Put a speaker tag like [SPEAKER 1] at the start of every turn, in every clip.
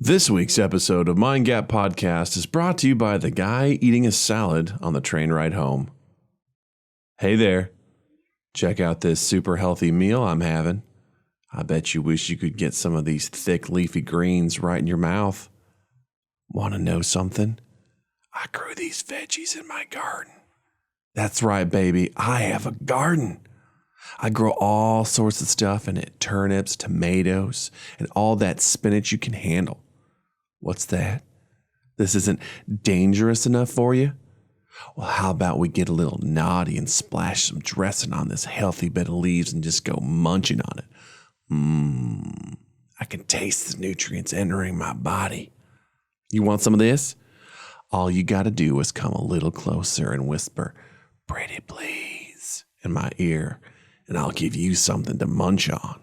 [SPEAKER 1] This week's episode of Mind Gap Podcast is brought to you by the guy eating a salad on the train ride home. Hey there. Check out this super healthy meal I'm having. I bet you wish you could get some of these thick leafy greens right in your mouth. Want to know something? I grew these veggies in my garden. That's right, baby. I have a garden. I grow all sorts of stuff in it. Turnips, tomatoes, and all that spinach you can handle. What's that? This isn't dangerous enough for you? Well, how about we get a little naughty and splash some dressing on this healthy bed of leaves and just go munching on it? I can taste the nutrients entering my body. You want some of this? All you got to do is come a little closer and whisper, "Pretty please," in my ear, and I'll give you something to munch on.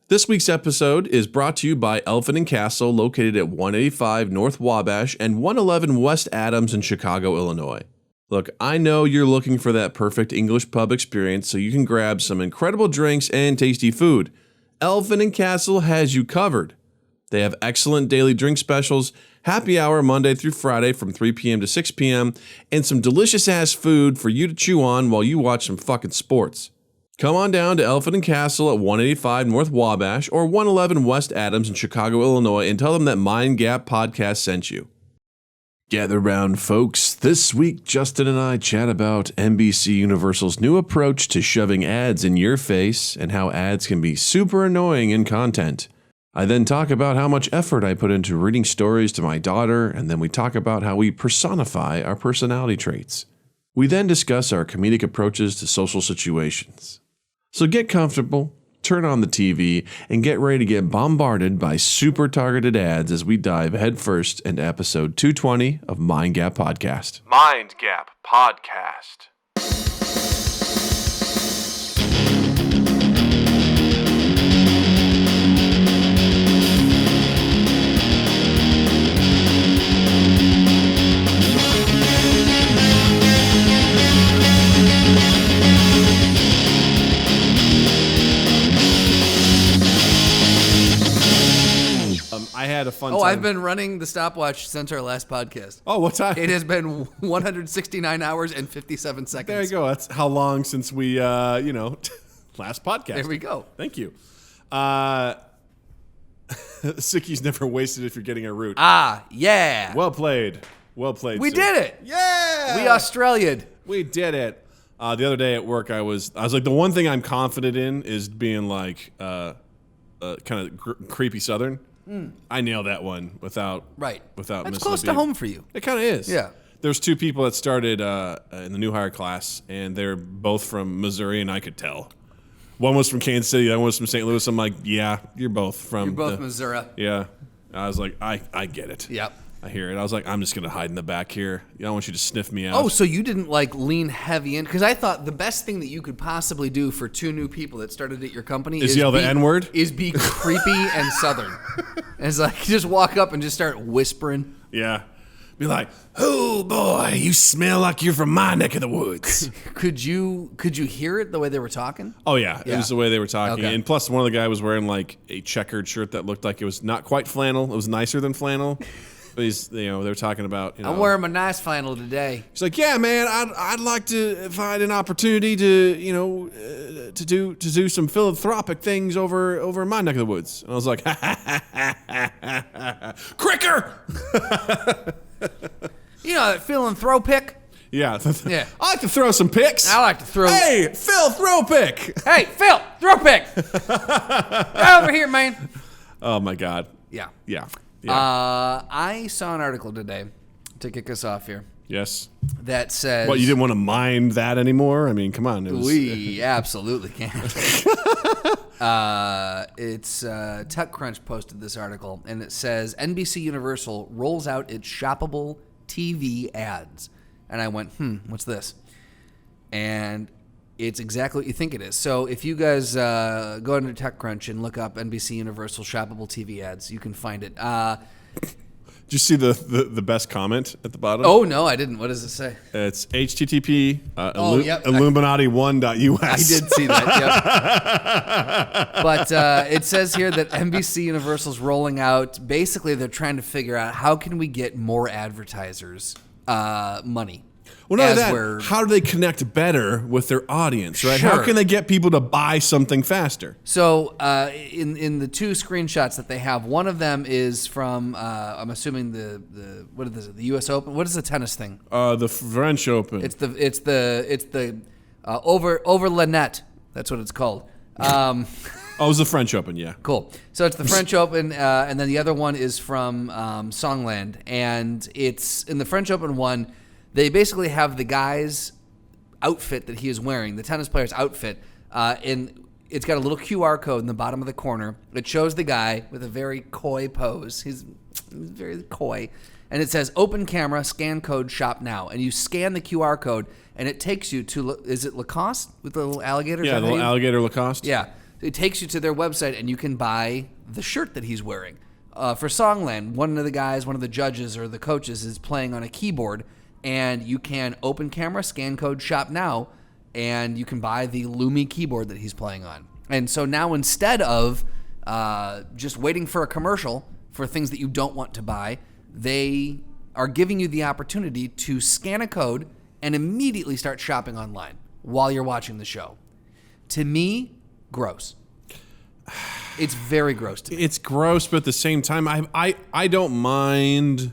[SPEAKER 1] This week's episode is brought to you by Elephant & Castle, located at 185 North Wabash and 111 West Adams in Chicago, Illinois. Look, I know you're looking for that perfect English pub experience so you can grab some incredible drinks and tasty food. Elephant & Castle has you covered. They have excellent daily drink specials, happy hour Monday through Friday from 3 p.m. to 6 p.m., and some delicious-ass food for you to chew on while you watch some fucking sports. Come on down to Elephant & Castle at 185 North Wabash or 111 West Adams in Chicago, Illinois, and tell them that Mind Gap Podcast sent you. Gather round, folks. This week, Justin and I chat about NBC Universal's new approach to shoving ads in your face and how ads can be super annoying in content. I then talk about how much effort I put into reading stories to my daughter, and then we talk about how we personify our personality traits. We then discuss our comedic approaches to social situations. So get comfortable, turn on the TV, and get ready to get bombarded by super targeted ads as we dive headfirst into episode 220 of Mind Gap Podcast. Mind Gap Podcast. I had a fun time.
[SPEAKER 2] I've been running the stopwatch since our last podcast.
[SPEAKER 1] Oh, what time?
[SPEAKER 2] It has been 169 hours and 57 seconds.
[SPEAKER 1] There you go. That's how long since we, last podcast.
[SPEAKER 2] There we go.
[SPEAKER 1] Thank you. Sicky's never wasted if you're getting a root.
[SPEAKER 2] Ah, yeah.
[SPEAKER 1] Well played. Well played,
[SPEAKER 2] We
[SPEAKER 1] sir.
[SPEAKER 2] did it.
[SPEAKER 1] Yeah.
[SPEAKER 2] We Australia'd.
[SPEAKER 1] We did it. The other day at work, I was like, the one thing I'm confident in is being like, kind of creepy Southern. I nailed that one without
[SPEAKER 2] That's
[SPEAKER 1] missing
[SPEAKER 2] close to home for you.
[SPEAKER 1] It kind of is.
[SPEAKER 2] Yeah.
[SPEAKER 1] There's two people that started in the new hire class, and they're both from Missouri, and I could tell. One was from Kansas City, the other one was from St. Louis. I'm like, yeah, you're both from.
[SPEAKER 2] You're both Missouri.
[SPEAKER 1] Yeah. I was like, I get it.
[SPEAKER 2] Yep.
[SPEAKER 1] I hear it. I was like, I'm just going to hide in the back here. I don't want you to sniff me out.
[SPEAKER 2] Oh, so you didn't lean heavy in? Because I thought the best thing that you could possibly do for two new people that started at your company
[SPEAKER 1] is yell the N-word?
[SPEAKER 2] Is be creepy and Southern. And it's like, just walk up and just start whispering.
[SPEAKER 1] Yeah. Be like, "Oh boy, you smell like you're from my neck of the woods."
[SPEAKER 2] Could you hear it the way they were talking?
[SPEAKER 1] Oh yeah, it was the way they were talking,
[SPEAKER 2] Okay.
[SPEAKER 1] and plus one of the guys was wearing like a checkered shirt that looked like it was not quite flannel. It was nicer than flannel. But they were talking about.
[SPEAKER 2] I'm wearing my nice flannel today.
[SPEAKER 1] He's like, "Yeah, man, I'd like to find an opportunity to to do some philanthropic things over in my neck of the woods." And I was like, "Cricker!"
[SPEAKER 2] That philanthropic?
[SPEAKER 1] Yeah.
[SPEAKER 2] Yeah.
[SPEAKER 1] I like to throw some picks.
[SPEAKER 2] I like to throw.
[SPEAKER 1] Hey, Phil, throw a pick.
[SPEAKER 2] Hey, Phil, throw a pick. Right over here, man.
[SPEAKER 1] Oh my God.
[SPEAKER 2] Yeah.
[SPEAKER 1] Yeah.
[SPEAKER 2] I saw an article today to kick us off here
[SPEAKER 1] Yes.
[SPEAKER 2] that says.
[SPEAKER 1] What, you didn't want to mind that anymore? I mean, come on.
[SPEAKER 2] We absolutely can. It's TechCrunch posted this article, and it says NBC Universal rolls out its shoppable TV ads. And I went, what's this? And it's exactly what you think it is. So if you guys go into TechCrunch and look up NBC Universal shoppable TV ads, you can find it.
[SPEAKER 1] Did you see the best comment at the bottom?
[SPEAKER 2] Oh, no, I didn't. What does it say?
[SPEAKER 1] It's http
[SPEAKER 2] Yep.
[SPEAKER 1] Illuminati1.us.
[SPEAKER 2] I did see that, yep. But it says here that NBC Universal's rolling out, basically they're trying to figure out how can we get more advertisers money.
[SPEAKER 1] Well, not that. How do they connect better with their audience, right?
[SPEAKER 2] Sure.
[SPEAKER 1] How can they get people to buy something faster?
[SPEAKER 2] So in the two screenshots that they have, one of them is from I'm assuming the U.S. Open. What is the tennis thing?
[SPEAKER 1] The French Open.
[SPEAKER 2] It's the over La Net. That's what it's called.
[SPEAKER 1] Oh, it was the French Open, yeah.
[SPEAKER 2] Cool. So it's the French Open, and then the other one is from Songland, and it's in the French Open one. They basically have the guy's outfit that he is wearing, the tennis player's outfit, and it's got a little QR code in the bottom of the corner. It shows the guy with a very coy pose. He's very coy. And it says, open camera, scan code, shop now. And you scan the QR code, and it takes you to, is it Lacoste with the little alligator?
[SPEAKER 1] Yeah, the little alligator Lacoste.
[SPEAKER 2] Yeah. It takes you to their website, and you can buy the shirt that he's wearing. For Songland, one of the judges or the coaches is playing on a keyboard, and you can open camera, scan code, shop now, and you can buy the Lumi keyboard that he's playing on. And so now instead of just waiting for a commercial for things that you don't want to buy, they are giving you the opportunity to scan a code and immediately start shopping online while you're watching the show. To me, gross. It's very gross to me.
[SPEAKER 1] It's gross, but at the same time, I don't mind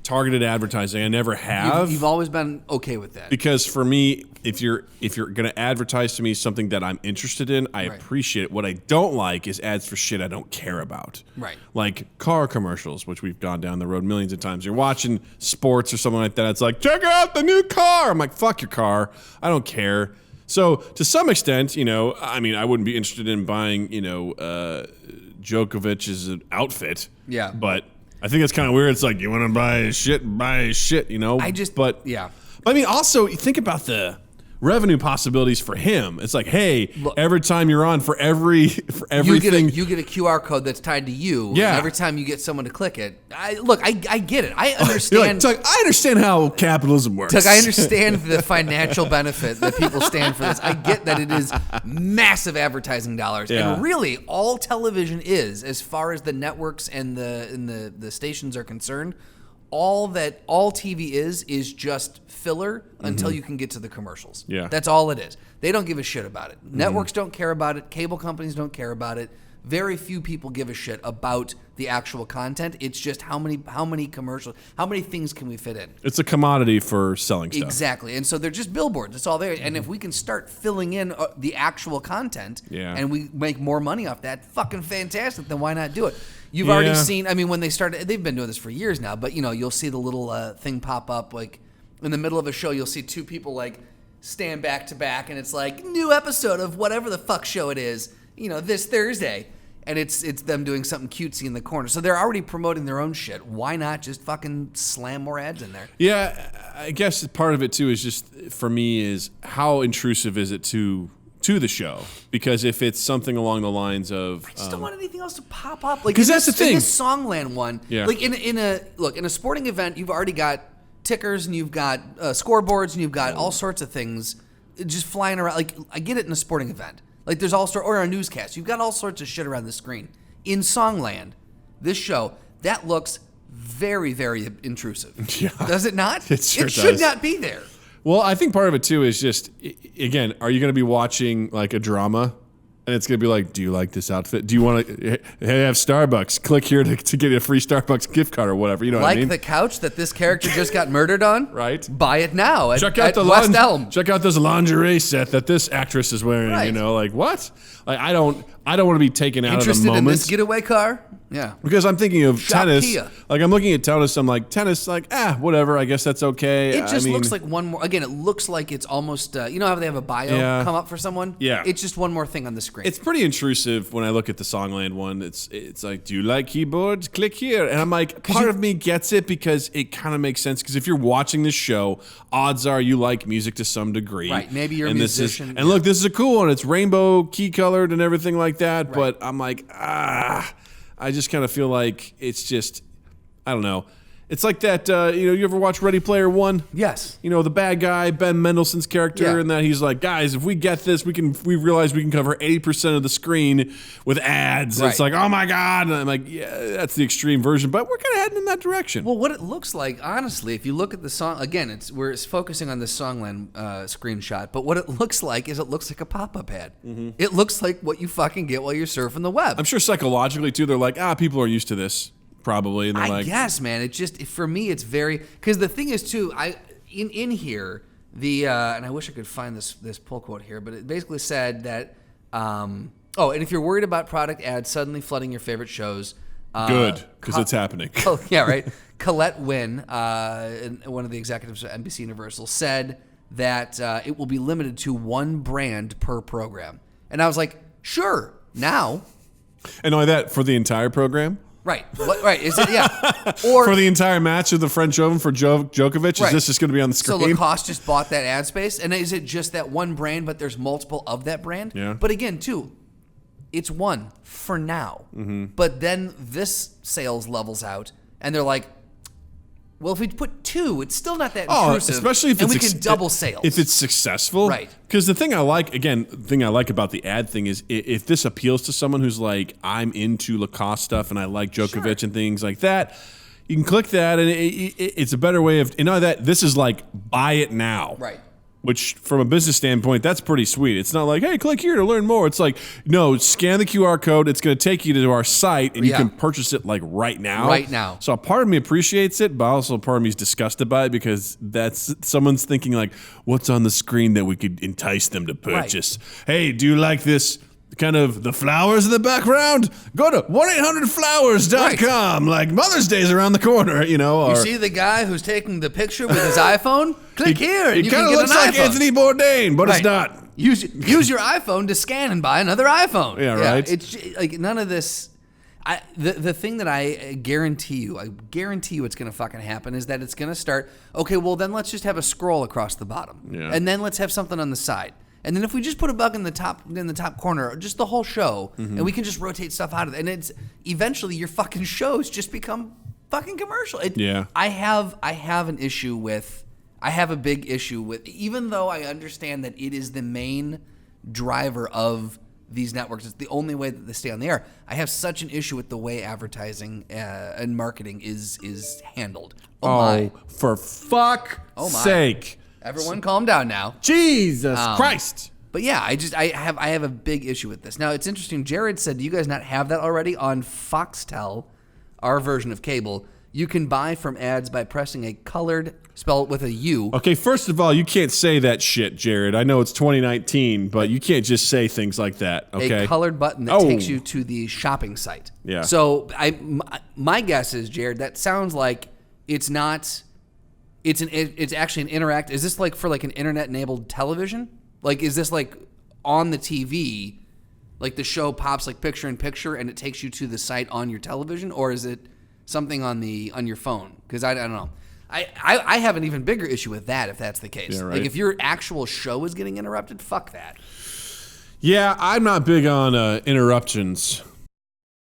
[SPEAKER 1] targeted advertising. I never have.
[SPEAKER 2] You've always been okay with that.
[SPEAKER 1] Because for me, if you're going to advertise to me something that I'm interested in, I appreciate it. What I don't like is ads for shit I don't care about.
[SPEAKER 2] Right.
[SPEAKER 1] Like car commercials, which we've gone down the road millions of times. You're watching sports or something like that. It's like, check out the new car. I'm like, fuck your car. I don't care. So to some extent, I wouldn't be interested in buying, Djokovic's outfit.
[SPEAKER 2] Yeah.
[SPEAKER 1] But I think it's kind of weird. It's like, you want to buy shit,
[SPEAKER 2] Yeah.
[SPEAKER 1] I mean, also, you think about the revenue possibilities for him. It's like, hey, every time you're on, for everything,
[SPEAKER 2] you get a QR code that's tied to you.
[SPEAKER 1] Yeah.
[SPEAKER 2] And every time you get someone to click it, I get it. I understand.
[SPEAKER 1] Tuck, I understand how capitalism works.
[SPEAKER 2] Tuck, I understand the financial benefit that people stand for this. I get that it is massive advertising dollars, and really, all television is, as far as the networks and the stations are concerned. All TV is just filler until you can get to the commercials.
[SPEAKER 1] Yeah.
[SPEAKER 2] That's all it is. They don't give a shit about it. Networks don't care about it. Cable companies don't care about it. Very few people give a shit about the actual content. It's just how many commercials, how many things can we fit in?
[SPEAKER 1] It's a commodity for selling stuff.
[SPEAKER 2] Exactly. And so they're just billboards. That's all there. And if we can start filling in the actual content and we make more money off that, fucking fantastic, then why not do it? You've already seen, when they started, they've been doing this for years now, but you'll see the little thing pop up, like in the middle of a show, you'll see two people like stand back to back, and it's like, new episode of whatever the fuck show it is, this Thursday. And it's them doing something cutesy in the corner. So they're already promoting their own shit. Why not just fucking slam more ads in there?
[SPEAKER 1] Yeah, I guess part of it too is just, for me, is how intrusive is it to the show? Because if it's something along the lines of,
[SPEAKER 2] I just don't want anything else to pop up. Like,
[SPEAKER 1] because that's the thing.
[SPEAKER 2] In this Songland one, like in a sporting event, you've already got tickers and you've got scoreboards and you've got all sorts of things just flying around. Like, I get it in a sporting event. Like, there's or a newscast. You've got all sorts of shit around the screen. In Songland, this show, that looks very, very intrusive. Yeah. Does it not?
[SPEAKER 1] It sure
[SPEAKER 2] should
[SPEAKER 1] does.
[SPEAKER 2] not be there.
[SPEAKER 1] Well, I think part of it, too, is just, again, are you going to be watching, like, a drama? And it's going to be like, do you like this outfit? Do you want to have Starbucks? Click here to get a free Starbucks gift card or whatever. You know what I mean?
[SPEAKER 2] Like the couch that this character just got murdered on?
[SPEAKER 1] Right.
[SPEAKER 2] Buy it now at
[SPEAKER 1] West
[SPEAKER 2] Elm.
[SPEAKER 1] Check out this lingerie set that this actress is wearing.
[SPEAKER 2] Right.
[SPEAKER 1] Like, what? Like, I don't want to be taken out of the moment.
[SPEAKER 2] Interested in this getaway car? Yeah.
[SPEAKER 1] Because I'm thinking of tennis.
[SPEAKER 2] Kia.
[SPEAKER 1] Like, I'm looking at tennis. I'm like, tennis, like, whatever. I guess that's okay.
[SPEAKER 2] It just looks like one more. Again, it looks like it's almost, you know how they have a bio come up for someone?
[SPEAKER 1] Yeah.
[SPEAKER 2] It's just one more thing on the screen.
[SPEAKER 1] It's pretty intrusive when I look at the Songland one. It's like, do you like keyboards? Click here. And I'm like, part of me gets it because it kind of makes sense. Because if you're watching this show, odds are you like music to some degree.
[SPEAKER 2] Right. Maybe you're a musician.
[SPEAKER 1] Look, this is a cool one. It's rainbow key colored and everything like that. Right. But I'm like, I just kind of feel like it's just, I don't know. It's like that, you ever watch Ready Player One?
[SPEAKER 2] Yes.
[SPEAKER 1] The bad guy, Ben Mendelsohn's character, and that he's like, guys, if we get this, we realize we can cover 80% of the screen with ads.
[SPEAKER 2] Right.
[SPEAKER 1] It's like, oh my God. And I'm like, yeah, that's the extreme version, but we're kind of heading in that direction.
[SPEAKER 2] Well, what it looks like, honestly, if you look at the song, again, we're focusing on the Songland screenshot, but what it looks like is it looks like a pop-up ad. Mm-hmm. It looks like what you fucking get while you're surfing the web.
[SPEAKER 1] I'm sure psychologically, too, they're like, people are used to this. Probably, and
[SPEAKER 2] I guess, man. It just for me, it's very because the thing is too. In here and I wish I could find this pull quote here, but it basically said that. And if you're worried about product ads suddenly flooding your favorite shows,
[SPEAKER 1] good because it's happening.
[SPEAKER 2] Oh yeah, right. Colette Wynn, one of the executives at NBC Universal, said that it will be limited to one brand per program, and I was like, sure, now.
[SPEAKER 1] And only that for the entire program.
[SPEAKER 2] Right. Right. Is it? Yeah. Or
[SPEAKER 1] for the entire match of the French Open for Djokovic,
[SPEAKER 2] right.
[SPEAKER 1] Is this just going to be on the screen?
[SPEAKER 2] So Lacoste just bought that ad space, and is it just that one brand, but there's multiple of that brand?
[SPEAKER 1] Yeah.
[SPEAKER 2] But again, too, it's one for now. Mm-hmm. But then this sales levels out, and they're like, well, if we put two, it's still not that intrusive.
[SPEAKER 1] Especially if
[SPEAKER 2] and
[SPEAKER 1] it's
[SPEAKER 2] we can double sales.
[SPEAKER 1] If it's successful.
[SPEAKER 2] Right.
[SPEAKER 1] Because the thing I like about the ad thing is if this appeals to someone who's like, I'm into Lacoste stuff and I like Djokovic and things like that, you can click that and it's a better way of, that this is like, buy it now.
[SPEAKER 2] Right.
[SPEAKER 1] Which, from a business standpoint, that's pretty sweet. It's not like, hey, click here to learn more. It's like, no, scan the QR code. It's going to take you to our site, and you can purchase it, like, right now.
[SPEAKER 2] Right now.
[SPEAKER 1] So a part of me appreciates it, but also part of me is disgusted by it because that's someone's thinking, like, what's on the screen that we could entice them to purchase? Right. Hey, do you like this? Kind of the flowers in the background? Go to 1-800-Flowers.com. Like Mother's Day's around the corner, Or,
[SPEAKER 2] you see the guy who's taking the picture with his iPhone? Click here and you can get an iPhone. It kind of looks like
[SPEAKER 1] Anthony Bourdain, but it's not.
[SPEAKER 2] Use your iPhone to scan and buy another iPhone.
[SPEAKER 1] Yeah, right.
[SPEAKER 2] It's like none of this. The thing that I guarantee you it's going to fucking happen is that it's going to start, okay, well then let's just have a scroll across the bottom.
[SPEAKER 1] Yeah.
[SPEAKER 2] And then let's have something on the side. And then if we just put a bug in the top corner, just the whole show, and we can just rotate stuff out of it, and it's eventually your fucking shows just become fucking commercial. I have a big issue with, even though I understand that it is the main driver of these networks, it's the only way that they stay on the air. I have such an issue with the way advertising and marketing is handled.
[SPEAKER 1] For fuck's sake.
[SPEAKER 2] Everyone calm down now.
[SPEAKER 1] Jesus Christ.
[SPEAKER 2] But yeah, I have a big issue with this. Now, it's interesting. Jared said, do you guys not have that already on Foxtel, our version of cable? You can buy from ads by pressing a colored, spelled with a U.
[SPEAKER 1] Okay, first of all, you can't say that shit, Jared. I know it's 2019, but you can't just say things like that, okay?
[SPEAKER 2] A colored button that takes you to the shopping site.
[SPEAKER 1] Yeah.
[SPEAKER 2] So my guess is, Jared, that sounds like it's not... It's actually an interact. Is this like for like an internet-enabled television? Like, is this like on the TV, like the show pops like picture in picture and it takes you to the site on your television, or is it something on your phone? Because I don't know. I have an even bigger issue with that if that's the case.
[SPEAKER 1] Yeah, right.
[SPEAKER 2] Like if your actual show is getting interrupted, fuck that.
[SPEAKER 1] Yeah, I'm not big on interruptions.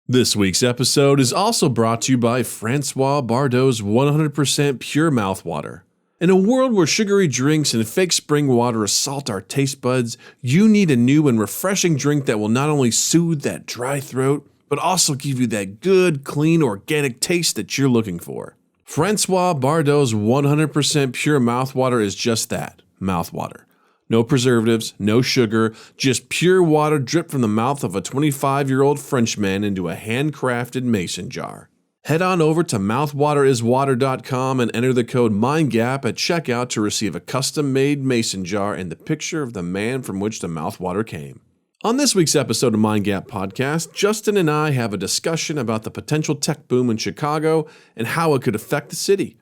[SPEAKER 1] This week's episode is also brought to you by Francois Bardot's 100% pure mouthwater. In a world where sugary drinks and fake spring water assault our taste buds, you need a new and refreshing drink that will not only soothe that dry throat, but also give you that good, clean, organic taste that you're looking for. Francois Bardot's 100% pure mouthwater is just that, mouthwater. No preservatives, no sugar, just pure water dripped from the mouth of a 25-year-old Frenchman into a handcrafted mason jar. Head on over to mouthwateriswater.com and enter the code MINDGAP at checkout to receive a custom-made mason jar and the picture of the man from which the mouthwater came. On this week's episode of Mind Gap Podcast, Justin and I have a discussion about the potential tech boom in Chicago and how it could affect the city.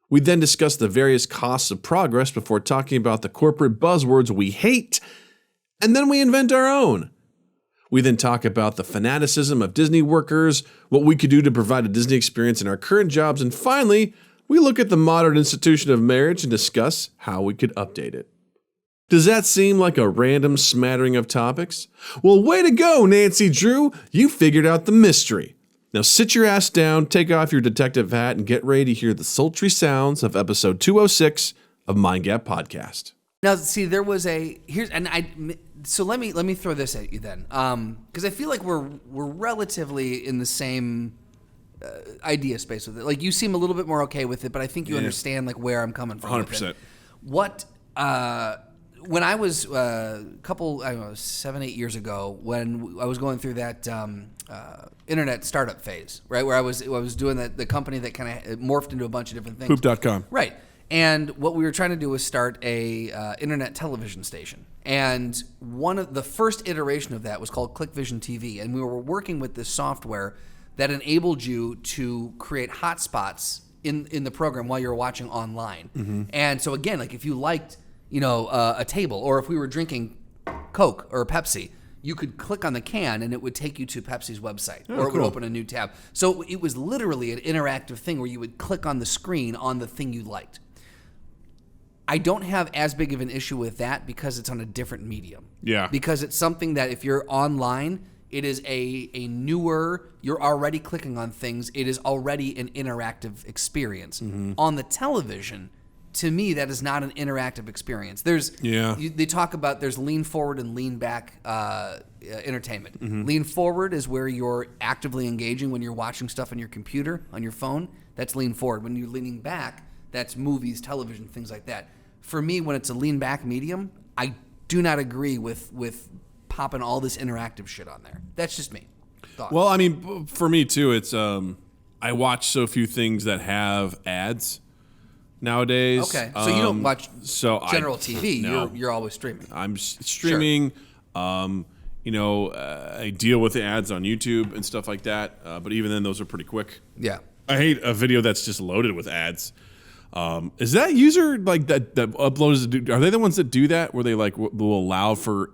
[SPEAKER 1] We then discuss the various costs of progress before talking about the corporate buzzwords we hate, and then we invent our own. We then talk about the fanaticism of Disney workers, what we could do to provide a Disney experience in our current jobs, and finally, we look at the modern institution of marriage and discuss how we could update it. Does that seem like a random smattering of topics? Well, way to go, Nancy Drew! You figured out the mystery. Now sit your ass down, take off your detective hat, and get ready to hear the sultry sounds of episode 206 of Mind Gap Podcast.
[SPEAKER 2] Now, see, there was so let me throw this at you then, because I feel like we're relatively in the same idea space with it. Like, you seem a little bit more okay with it, but I think you understand like where I'm coming from.
[SPEAKER 1] 100%.
[SPEAKER 2] What when I was I don't know, 7-8 years ago, when I was going through that internet startup phase, right, where I was doing the company that kind of morphed into a bunch of different things.
[SPEAKER 1] Poop.com.
[SPEAKER 2] Right. And what we were trying to do was start a internet television station. And one of the first iteration of that was called ClickVision TV. And we were working with this software that enabled you to create hotspots in the program while you were watching online. Mm-hmm. And so again, like if you liked, a table, or if we were drinking Coke or Pepsi, you could click on the can and it would take you to Pepsi's website, or it would open a new tab. So it was literally an interactive thing where you would click on the screen on the thing you liked. I don't have as big of an issue with that because it's on a different medium. Yeah. Because it's something that if you're online, it is a newer, you're already clicking on things. It is already an interactive experience. Mm-hmm. On the television, to me, that is not an interactive experience. They talk about there's lean forward and lean back entertainment. Mm-hmm. Lean forward is where you're actively engaging when you're watching stuff on your computer, on your phone. That's lean forward. When you're leaning back, that's movies, television, things like that. For me, when it's a lean back medium, I do not agree with popping all this interactive shit on there. That's just me. Thoughts?
[SPEAKER 1] Well, I mean, for me too, it's I watch so few things that have ads nowadays.
[SPEAKER 2] Okay, so you don't watch general TV.
[SPEAKER 1] No.
[SPEAKER 2] You're always streaming.
[SPEAKER 1] I'm streaming. Sure. I deal with the ads on YouTube and stuff like that. But even then, those are pretty quick.
[SPEAKER 2] Yeah.
[SPEAKER 1] I hate a video that's just loaded with ads. Is that user like that uploads? Are they the ones that do that, where they like will allow for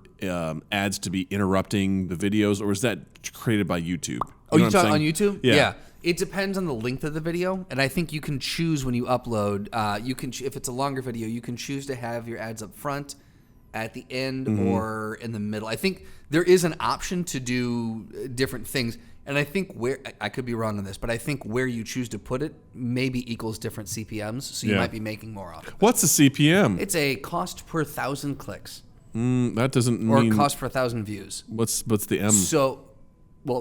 [SPEAKER 1] ads to be interrupting the videos, or is that created by YouTube?
[SPEAKER 2] You talking on YouTube?
[SPEAKER 1] Yeah.
[SPEAKER 2] It depends on the length of the video, and I think you can choose when you upload. If it's a longer video, you can choose to have your ads up front, at the end, or in the middle. I think there is an option to do different things. And I think I could be wrong on this, but I think where you choose to put it maybe equals different CPMs, so you might be making more off of it.
[SPEAKER 1] What's the CPM?
[SPEAKER 2] It's a cost per 1,000 clicks.
[SPEAKER 1] That doesn't mean...
[SPEAKER 2] Or cost per 1,000 views.
[SPEAKER 1] What's the M?
[SPEAKER 2] So,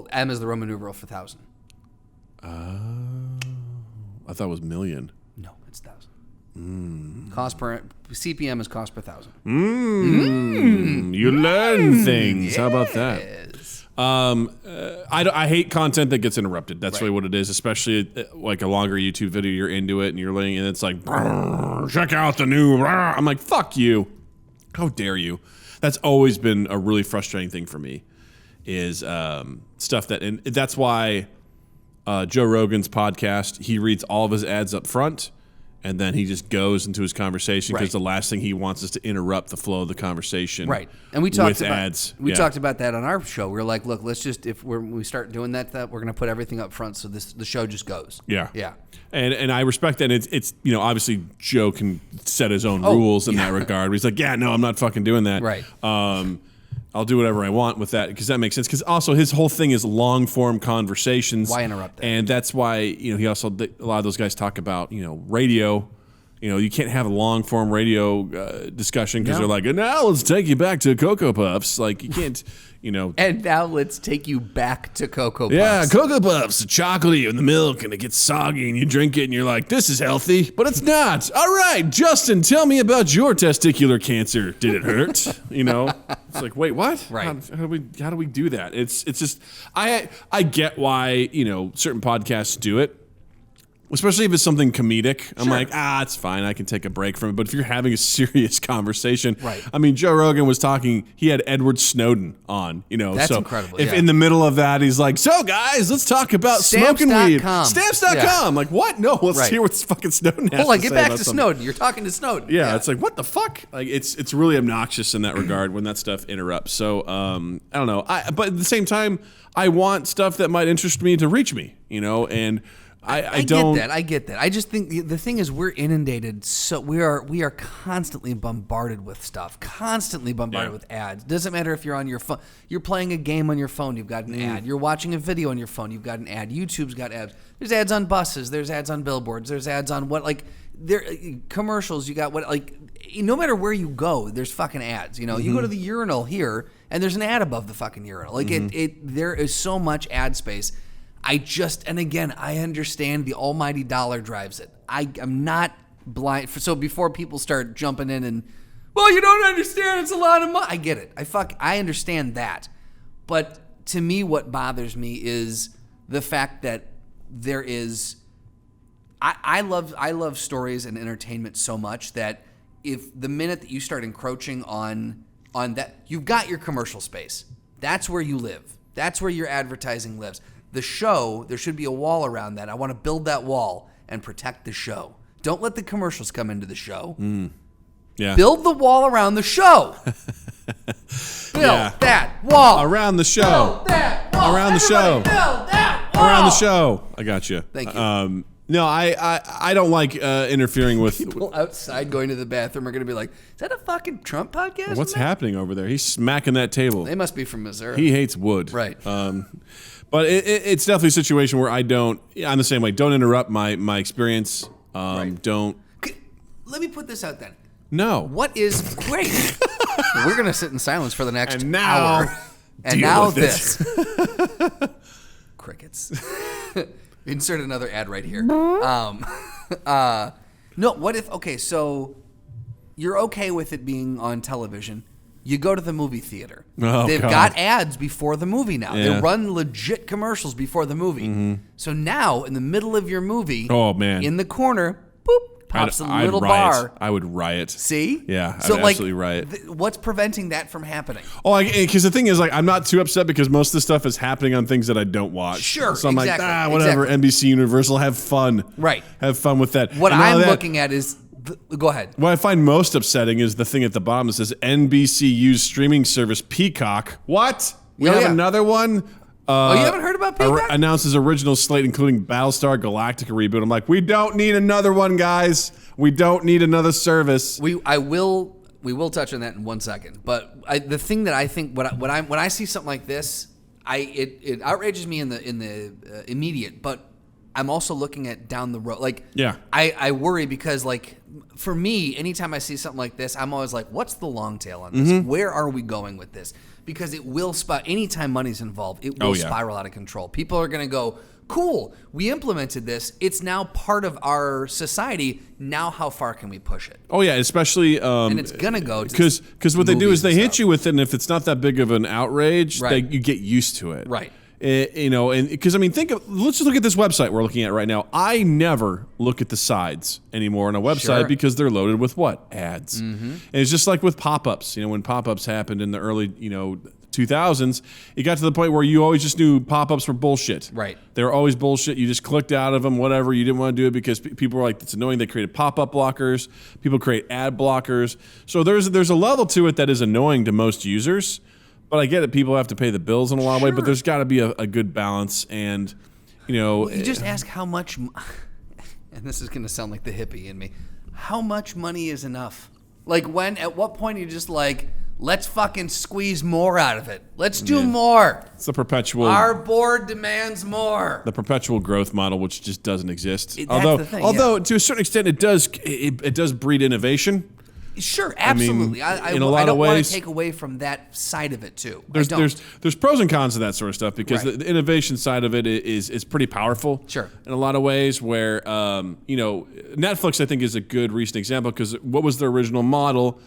[SPEAKER 2] M is the Roman numeral for 1,000.
[SPEAKER 1] I thought it was million.
[SPEAKER 2] No, it's 1,000. Cost per... CPM is cost per 1,000.
[SPEAKER 1] You learn things. Yes. How about that? I hate content that gets interrupted. That's really what it is, especially like a longer YouTube video. You're into it and you're laying, and it's like, check out the new. I'm like, fuck you. How dare you? That's always been a really frustrating thing for me, is stuff that, and that's why Joe Rogan's podcast, he reads all of his ads up front, and then he just goes into his conversation, because the last thing he wants is to interrupt the flow of the conversation.
[SPEAKER 2] Right. And we talked about
[SPEAKER 1] ads.
[SPEAKER 2] We talked about that on our show. We were like, look, let's just, when we start doing that we're going to put everything up front, so the show just goes.
[SPEAKER 1] Yeah.
[SPEAKER 2] Yeah.
[SPEAKER 1] And I respect that. It's obviously Joe can set his own rules in that regard. He's like, yeah, no, I'm not fucking doing that.
[SPEAKER 2] Right.
[SPEAKER 1] I'll do whatever I want with that, because that makes sense. Because also his whole thing is long form conversations.
[SPEAKER 2] Why interrupt that?
[SPEAKER 1] And that's why he also, a lot of those guys talk about radio. You can't have a long form radio discussion, because they're like, now let's take you back to Cocoa Puffs. Like, you can't.
[SPEAKER 2] And now let's take you back to Cocoa Puffs.
[SPEAKER 1] Yeah, Cocoa Puffs, chocolatey in the milk, and it gets soggy, and you drink it, and you're like, this is healthy, but it's not. All right, Justin, tell me about your testicular cancer. Did it hurt? It's like, wait, what?
[SPEAKER 2] Right.
[SPEAKER 1] How do we do that? It's just, I get why certain podcasts do it. Especially if it's something comedic. I'm like, it's fine. I can take a break from it. But if you're having a serious conversation,
[SPEAKER 2] right.
[SPEAKER 1] I mean, Joe Rogan was talking, he had Edward Snowden on,
[SPEAKER 2] That's
[SPEAKER 1] so
[SPEAKER 2] incredible.
[SPEAKER 1] If in the middle of that, he's like, so guys, let's talk about smoking weed. Stamps.com. Yeah. Like, what? No, let's hear what fucking Snowden has to say.
[SPEAKER 2] Get back to Snowden. You're talking to Snowden.
[SPEAKER 1] Yeah, it's like, what the fuck? Like, it's really obnoxious in that regard when that stuff interrupts. So, I don't know. But at the same time, I want stuff that might interest me to reach me, and I don't
[SPEAKER 2] get that. I get that. I just think the thing is we're inundated. So we are constantly bombarded with stuff. Constantly bombarded with ads. Doesn't matter if you're on your phone. You're playing a game on your phone. You've got an ad. You're watching a video on your phone. You've got an ad. YouTube's got ads. There's ads on buses. There's ads on billboards. There's ads on commercials. You got no matter where you go, there's fucking ads. You go to the urinal here, and there's an ad above the fucking urinal. There is so much ad space. And again, I understand the almighty dollar drives it. I'm not blind. So before people start jumping in and, well, you don't understand, it's a lot of money. I get it. I understand that. But to me, what bothers me is the fact that there is, I love stories and entertainment so much that if the minute that you start encroaching on that, you've got your commercial space. That's where you live. That's where your advertising lives. The show, there should be a wall around that. I want to build that wall and protect the show. Don't let the commercials come into the show.
[SPEAKER 1] Yeah.
[SPEAKER 2] Build the wall around the show. Build that wall.
[SPEAKER 1] Around the show.
[SPEAKER 2] Build that wall.
[SPEAKER 1] Around the show.
[SPEAKER 2] Build that wall.
[SPEAKER 1] Around the show. I got you.
[SPEAKER 2] Thank you.
[SPEAKER 1] No, I don't like interfering with...
[SPEAKER 2] People outside going to the bathroom are going to be like, is that a fucking Trump podcast?
[SPEAKER 1] What's happening over there? He's smacking that table.
[SPEAKER 2] They must be from Missouri.
[SPEAKER 1] He hates wood.
[SPEAKER 2] Right.
[SPEAKER 1] But it's definitely a situation where I'm the same way. Don't interrupt my experience.
[SPEAKER 2] Right.
[SPEAKER 1] Don't.
[SPEAKER 2] Let me put this out then.
[SPEAKER 1] No.
[SPEAKER 2] What is great? We're going to sit in silence for the next
[SPEAKER 1] And now,
[SPEAKER 2] hour. And now this. Crickets. Insert another ad right here. No, what if, okay, so you're okay with it being on television. You go to the movie theater. They've got ads before the movie now.
[SPEAKER 1] Yeah.
[SPEAKER 2] They run legit commercials before the movie. So now, in the middle of your movie, in the corner, boop, pops a little bar.
[SPEAKER 1] I would riot.
[SPEAKER 2] See?
[SPEAKER 1] Yeah, I would absolutely riot.
[SPEAKER 2] What's preventing that from happening?
[SPEAKER 1] Oh, because the thing is, I'm not too upset because most of the stuff is happening on things that I don't watch.
[SPEAKER 2] Sure,
[SPEAKER 1] so I'm
[SPEAKER 2] exactly,
[SPEAKER 1] like, whatever.
[SPEAKER 2] exactly.
[SPEAKER 1] NBC Universal, have fun.
[SPEAKER 2] Right.
[SPEAKER 1] Have fun with that.
[SPEAKER 2] What I'm looking at is, go ahead.
[SPEAKER 1] What I find most upsetting is the thing at the bottom that says NBCU's streaming service Peacock. What? We have another one?
[SPEAKER 2] You haven't heard about Peacock?
[SPEAKER 1] Announces original slate, including Battlestar Galactica reboot. I'm like, we don't need another one, guys. We don't need another service.
[SPEAKER 2] We will touch on that in 1 second. But the thing that I think when I see something like this, it outrages me in the immediate. But I'm also looking at down the road. I worry because for me, anytime I see something like this, I'm always like, what's the long tail on this? Where are we going with this? Because it will anytime money's involved, it will spiral out of control. People are going to go, cool, we implemented this. It's now part of our society. Now how far can we push it?
[SPEAKER 1] Oh, yeah, especially...
[SPEAKER 2] and it's going to go to
[SPEAKER 1] because what they do is they hit you with it, and if it's not that big of an outrage,
[SPEAKER 2] Right.
[SPEAKER 1] you get used to it.
[SPEAKER 2] Right.
[SPEAKER 1] And because let's just look at this website we're looking at right now. I never look at the sides anymore on a website because they're loaded with what? Ads. And it's just like with pop-ups. When pop-ups happened in the early 2000s, it got to the point where you always just knew pop-ups were bullshit.
[SPEAKER 2] Right.
[SPEAKER 1] They were always bullshit. You just clicked out of them, whatever. You didn't want to do it because people were like, it's annoying. They created pop-up blockers. People create ad blockers. So there's a level to it that is annoying to most users. But I get it. People have to pay the bills in a lot of ways, but there's got to be a good balance. And,
[SPEAKER 2] you just ask how much, and this is going to sound like the hippie in me, how much money is enough? At what point are you just like, let's fucking squeeze more out of it. Let's do more.
[SPEAKER 1] It's the perpetual...
[SPEAKER 2] Our board demands more.
[SPEAKER 1] The perpetual growth model, which just doesn't exist.
[SPEAKER 2] That's the thing,
[SPEAKER 1] although to a certain extent, it does breed innovation.
[SPEAKER 2] Sure, absolutely.
[SPEAKER 1] I don't want
[SPEAKER 2] to take away from that side of it too.
[SPEAKER 1] There's pros and cons to that sort of stuff because the innovation side of it is pretty powerful.
[SPEAKER 2] Sure.
[SPEAKER 1] In a lot of ways, where Netflix I think is a good recent example because what was the original model?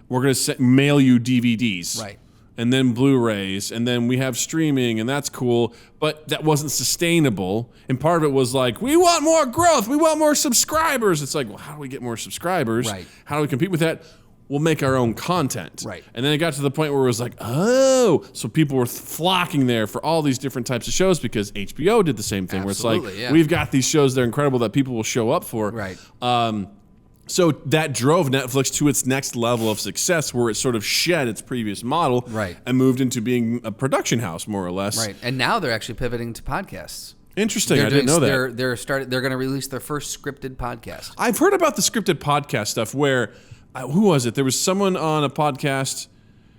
[SPEAKER 1] We're going to mail you DVDs,
[SPEAKER 2] right?
[SPEAKER 1] And then Blu-rays, and then we have streaming, and that's cool, but that wasn't sustainable. And part of it was like, we want more growth, we want more subscribers. It's like, well, how do we get more subscribers?
[SPEAKER 2] Right.
[SPEAKER 1] How do we compete with that? We'll make our own content.
[SPEAKER 2] Right.
[SPEAKER 1] And then it got to the point where it was like, oh, so people were flocking there for all these different types of shows because HBO did the same thing,
[SPEAKER 2] Absolutely,
[SPEAKER 1] where it's like, we've got these shows that are incredible that people will show up for.
[SPEAKER 2] Right.
[SPEAKER 1] So that drove Netflix to its next level of success where it sort of shed its previous model
[SPEAKER 2] right.
[SPEAKER 1] and moved into being a production house, more or less.
[SPEAKER 2] Right. And now they're actually pivoting to podcasts.
[SPEAKER 1] Interesting. I didn't know that.
[SPEAKER 2] They're going to release their first scripted podcast.
[SPEAKER 1] I've heard about the scripted podcast stuff where, who was it? There was someone on a podcast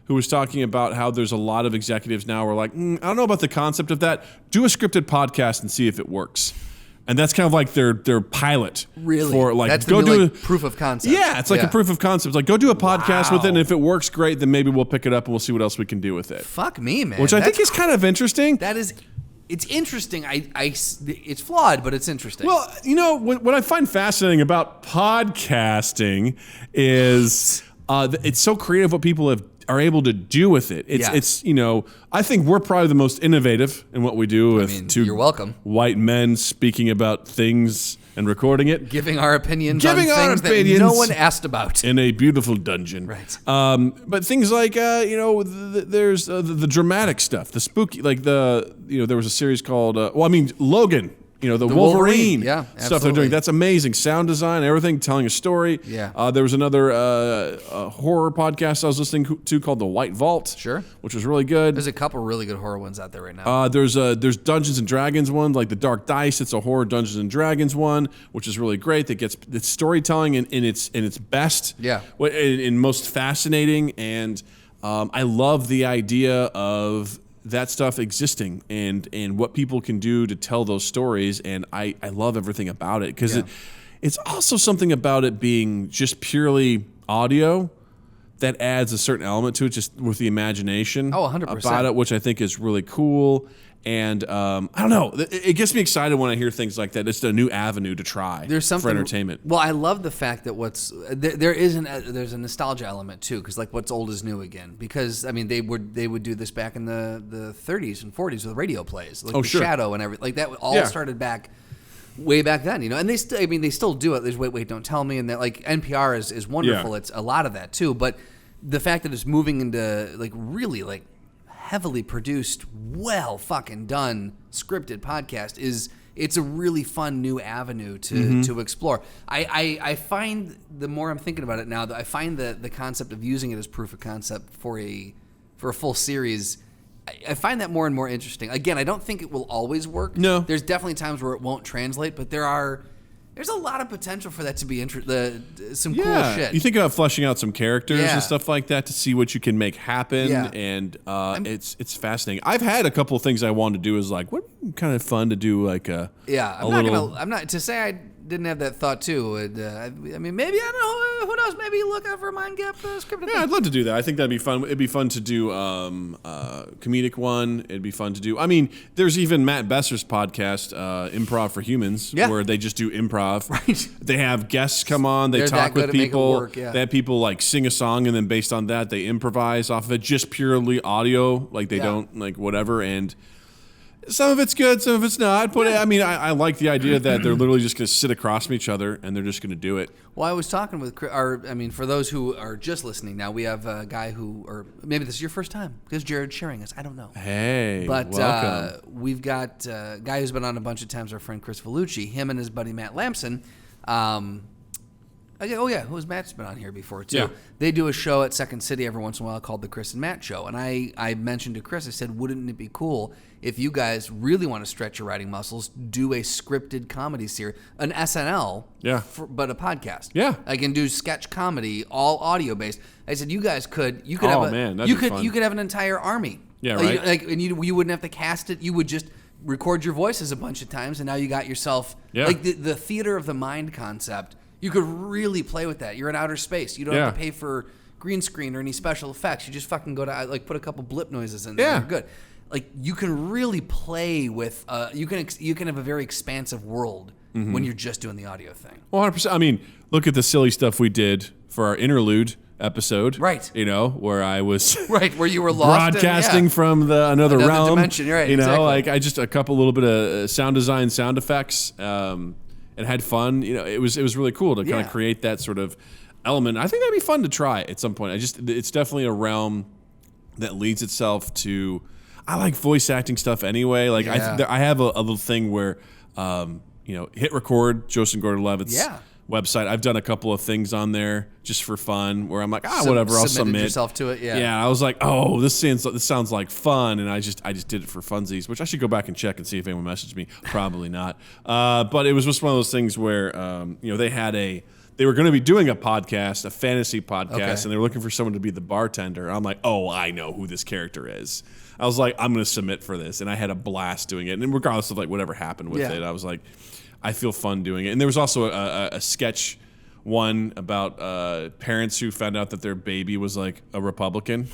[SPEAKER 1] who was talking about how there's a lot of executives now who are like, I don't know about the concept of that. Do a scripted podcast and see if it works. And that's kind of like their pilot.
[SPEAKER 2] Really?
[SPEAKER 1] For like,
[SPEAKER 2] that's
[SPEAKER 1] go do
[SPEAKER 2] like proof of concept.
[SPEAKER 1] Yeah, it's like a proof of concept. It's like, go do a podcast with it, and if it works, great, then maybe we'll pick it up and we'll see what else we can do with it.
[SPEAKER 2] Fuck me, man.
[SPEAKER 1] Which I think is kind of interesting.
[SPEAKER 2] That is... It's interesting. It's flawed, but it's interesting.
[SPEAKER 1] Well, what I find fascinating about podcasting is it's so creative what people are able to do with it. It's I think we're probably the most innovative in what we do with
[SPEAKER 2] you're welcome.
[SPEAKER 1] White men speaking about things and recording it.
[SPEAKER 2] Giving our opinions on things that no one asked about.
[SPEAKER 1] In a beautiful dungeon.
[SPEAKER 2] Right.
[SPEAKER 1] But things like, there's the dramatic stuff, the spooky, like there was a series called, Logan. The Wolverine stuff they're doing. That's amazing. Sound design, everything, telling a story.
[SPEAKER 2] Yeah.
[SPEAKER 1] There was another horror podcast I was listening to called The White Vault.
[SPEAKER 2] Sure.
[SPEAKER 1] Which was really good.
[SPEAKER 2] There's a couple really good horror ones out there right now.
[SPEAKER 1] There's Dungeons and Dragons one, like The Dark Dice. It's a horror Dungeons and Dragons one, which is really great. That gets the storytelling in its best.
[SPEAKER 2] Yeah.
[SPEAKER 1] In most fascinating, and I love the idea of that stuff existing and what people can do to tell those stories, and I love everything about it because it's also something about it being just purely audio that adds a certain element to it, just with the imagination
[SPEAKER 2] 100%.
[SPEAKER 1] about it, which I think is really cool. And I don't know, it gets me excited when I hear things like that. It's a new avenue to try for entertainment.
[SPEAKER 2] Well, I love the fact that there's a nostalgia element too, because like what's old is new again. Because I mean they would do this back in the 30s and 40s with radio plays, like Shadow and everything. Like that all started back way back then, and they still do it. There's Wait, Don't Tell Me, and that like NPR is wonderful. It's a lot of that too, but the fact that it's moving into like really like heavily produced, well fucking done scripted podcast it's a really fun new avenue to explore. I find the more I'm thinking about it now, that I find the concept of using it as proof of concept for a full series, I find that more and more interesting. Again, I don't think it will always work.
[SPEAKER 1] No.
[SPEAKER 2] There's definitely times where it won't translate, but there's a lot of potential for that to be some cool shit.
[SPEAKER 1] You think about fleshing out some characters and stuff like that to see what you can make happen, and it's fascinating. I've had a couple of things I wanted to do is like, what kind of fun to do like a
[SPEAKER 2] I'm not to say I didn't have that thought too. I mean, maybe, I don't know, who knows, maybe look out for a Mind Gap scripted.
[SPEAKER 1] Yeah, I'd love to do that. I think that'd be fun. It'd be fun to do comedic one. It'd be fun to do. I mean, there's even Matt Besser's podcast, Improv for Humans, where they just do improv.
[SPEAKER 2] Right.
[SPEAKER 1] They have guests come on. They talk with people. They have people like sing a song, and then based on that, they improvise off of it, just purely audio. Like they don't like whatever. And some of it's good, some of it's not. But I like the idea that they're literally just going to sit across from each other and they're just going to do it.
[SPEAKER 2] Well, I was talking with, for those who are just listening now, we have a guy who, or maybe this is your first time because Jared's sharing us. I don't know.
[SPEAKER 1] Hey,
[SPEAKER 2] but
[SPEAKER 1] welcome.
[SPEAKER 2] We've got a guy who's been on a bunch of times, our friend Chris Vellucci, him and his buddy Matt Lamson. Who's Matt's been on here before too.
[SPEAKER 1] Yeah.
[SPEAKER 2] They do a show at Second City every once in a while called the Chris and Matt Show. And I mentioned to Chris, I said, wouldn't it be cool if you guys really want to stretch your writing muscles, do a scripted comedy series, an SNL, but a podcast.
[SPEAKER 1] Yeah.
[SPEAKER 2] I can do sketch comedy, all audio based. I said, you guys could have
[SPEAKER 1] that'd be fun.
[SPEAKER 2] You could have an entire army.
[SPEAKER 1] Yeah, right.
[SPEAKER 2] And you wouldn't have to cast it. You would just record your voices a bunch of times, and now you got yourself like the theater of the mind concept. You could really play with that. You're in outer space. You don't have to pay for green screen or any special effects. You just fucking go to put a couple blip noises in there. You're good. Like you can really play with. You can have a very expansive world when you're just doing the audio thing.
[SPEAKER 1] 100%. I mean, look at the silly stuff we did for our interlude episode.
[SPEAKER 2] Right.
[SPEAKER 1] Where I was
[SPEAKER 2] where you were lost
[SPEAKER 1] broadcasting from another realm.
[SPEAKER 2] Dimension. Right.
[SPEAKER 1] Like I just a little bit of sound design, sound effects. And had fun. It was really cool to kind of create that sort of element. I think that'd be fun to try at some point. It's definitely a realm that leads itself to. I like voice acting stuff anyway. Like I have a little thing where, hit record. Joseph Gordon-Levitt's website. I've done a couple of things on there just for fun, where I'm like, whatever, I'll submit
[SPEAKER 2] yourself to it.
[SPEAKER 1] Yeah, I was like, oh, this sounds like fun, and I just did it for funsies, which I should go back and check and see if anyone messaged me. Probably not. But it was just one of those things where they were going to be doing a podcast, a fantasy podcast, and they were looking for someone to be the bartender. I'm like, oh, I know who this character is. I was like, I'm going to submit for this, and I had a blast doing it. And regardless of like whatever happened with it, I was like, I feel fun doing it. And there was also a sketch one about parents who found out that their baby was like a Republican.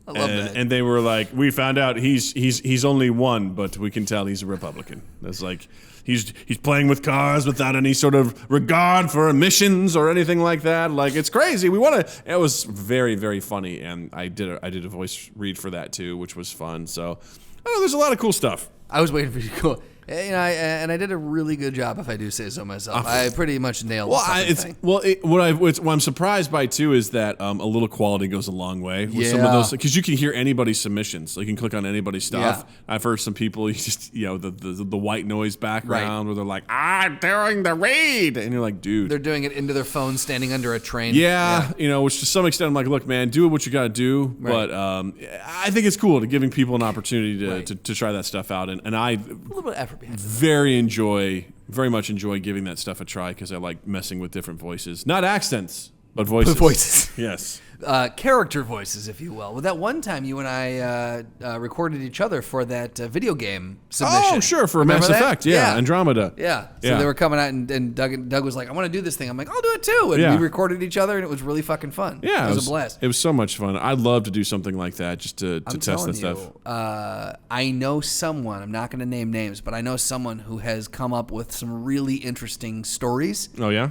[SPEAKER 2] I love that.
[SPEAKER 1] And they were like, we found out he's only one, but we can tell he's a Republican. It's like he's playing with cars without any sort of regard for emissions or anything like that. Like, it's crazy. It was very, very funny, and I did a voice read for that too, which was fun. So, there's a lot of cool stuff.
[SPEAKER 2] I was waiting for you to go. And I did a really good job, if I do say so myself. I pretty much nailed the thing.
[SPEAKER 1] What I'm surprised by too is that a little quality goes a long way with some of those, because you can hear anybody's submissions. Like, you can click on anybody's stuff. Yeah. I've heard some people just the white noise background where they're like, I'm doing the read, and you're like, dude,
[SPEAKER 2] they're doing it into their phone, standing under a train.
[SPEAKER 1] Yeah. Which to some extent I'm like, look, man, do what you got to do. Right. But I think it's cool to giving people an opportunity to try that stuff out, and I a little bit of effort. Very much enjoy giving that stuff a try, because I like messing with different voices. Not accents, but voices. Yes.
[SPEAKER 2] Character voices, if you will. Well, that one time you and I recorded each other for that video game submission.
[SPEAKER 1] Oh, sure, for Mass Effect. Yeah, Andromeda.
[SPEAKER 2] Yeah. So they were coming out, and Doug was like, I want to do this thing. I'm like, I'll do it too. And we recorded each other, and it was really fucking fun.
[SPEAKER 1] Yeah.
[SPEAKER 2] It was a blast.
[SPEAKER 1] It was so much fun. I'd love to do something like that, just to test that stuff.
[SPEAKER 2] I know someone, I'm not going to name names, but I know someone who has come up with some really interesting stories.
[SPEAKER 1] Oh, yeah?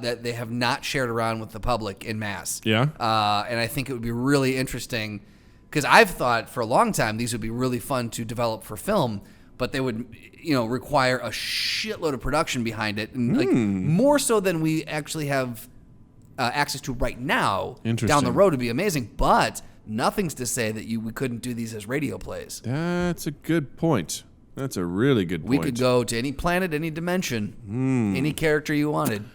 [SPEAKER 2] That they have not shared around with the public en masse.
[SPEAKER 1] Yeah.
[SPEAKER 2] And I think it would be really interesting, because I've thought for a long time these would be really fun to develop for film, but they would, require a shitload of production behind it, and like more so than we actually have access to right now. Down the road would be amazing, but nothing's to say that we couldn't do these as radio plays.
[SPEAKER 1] That's a good point. That's a really good point.
[SPEAKER 2] We could go to any planet, any dimension, any character you wanted.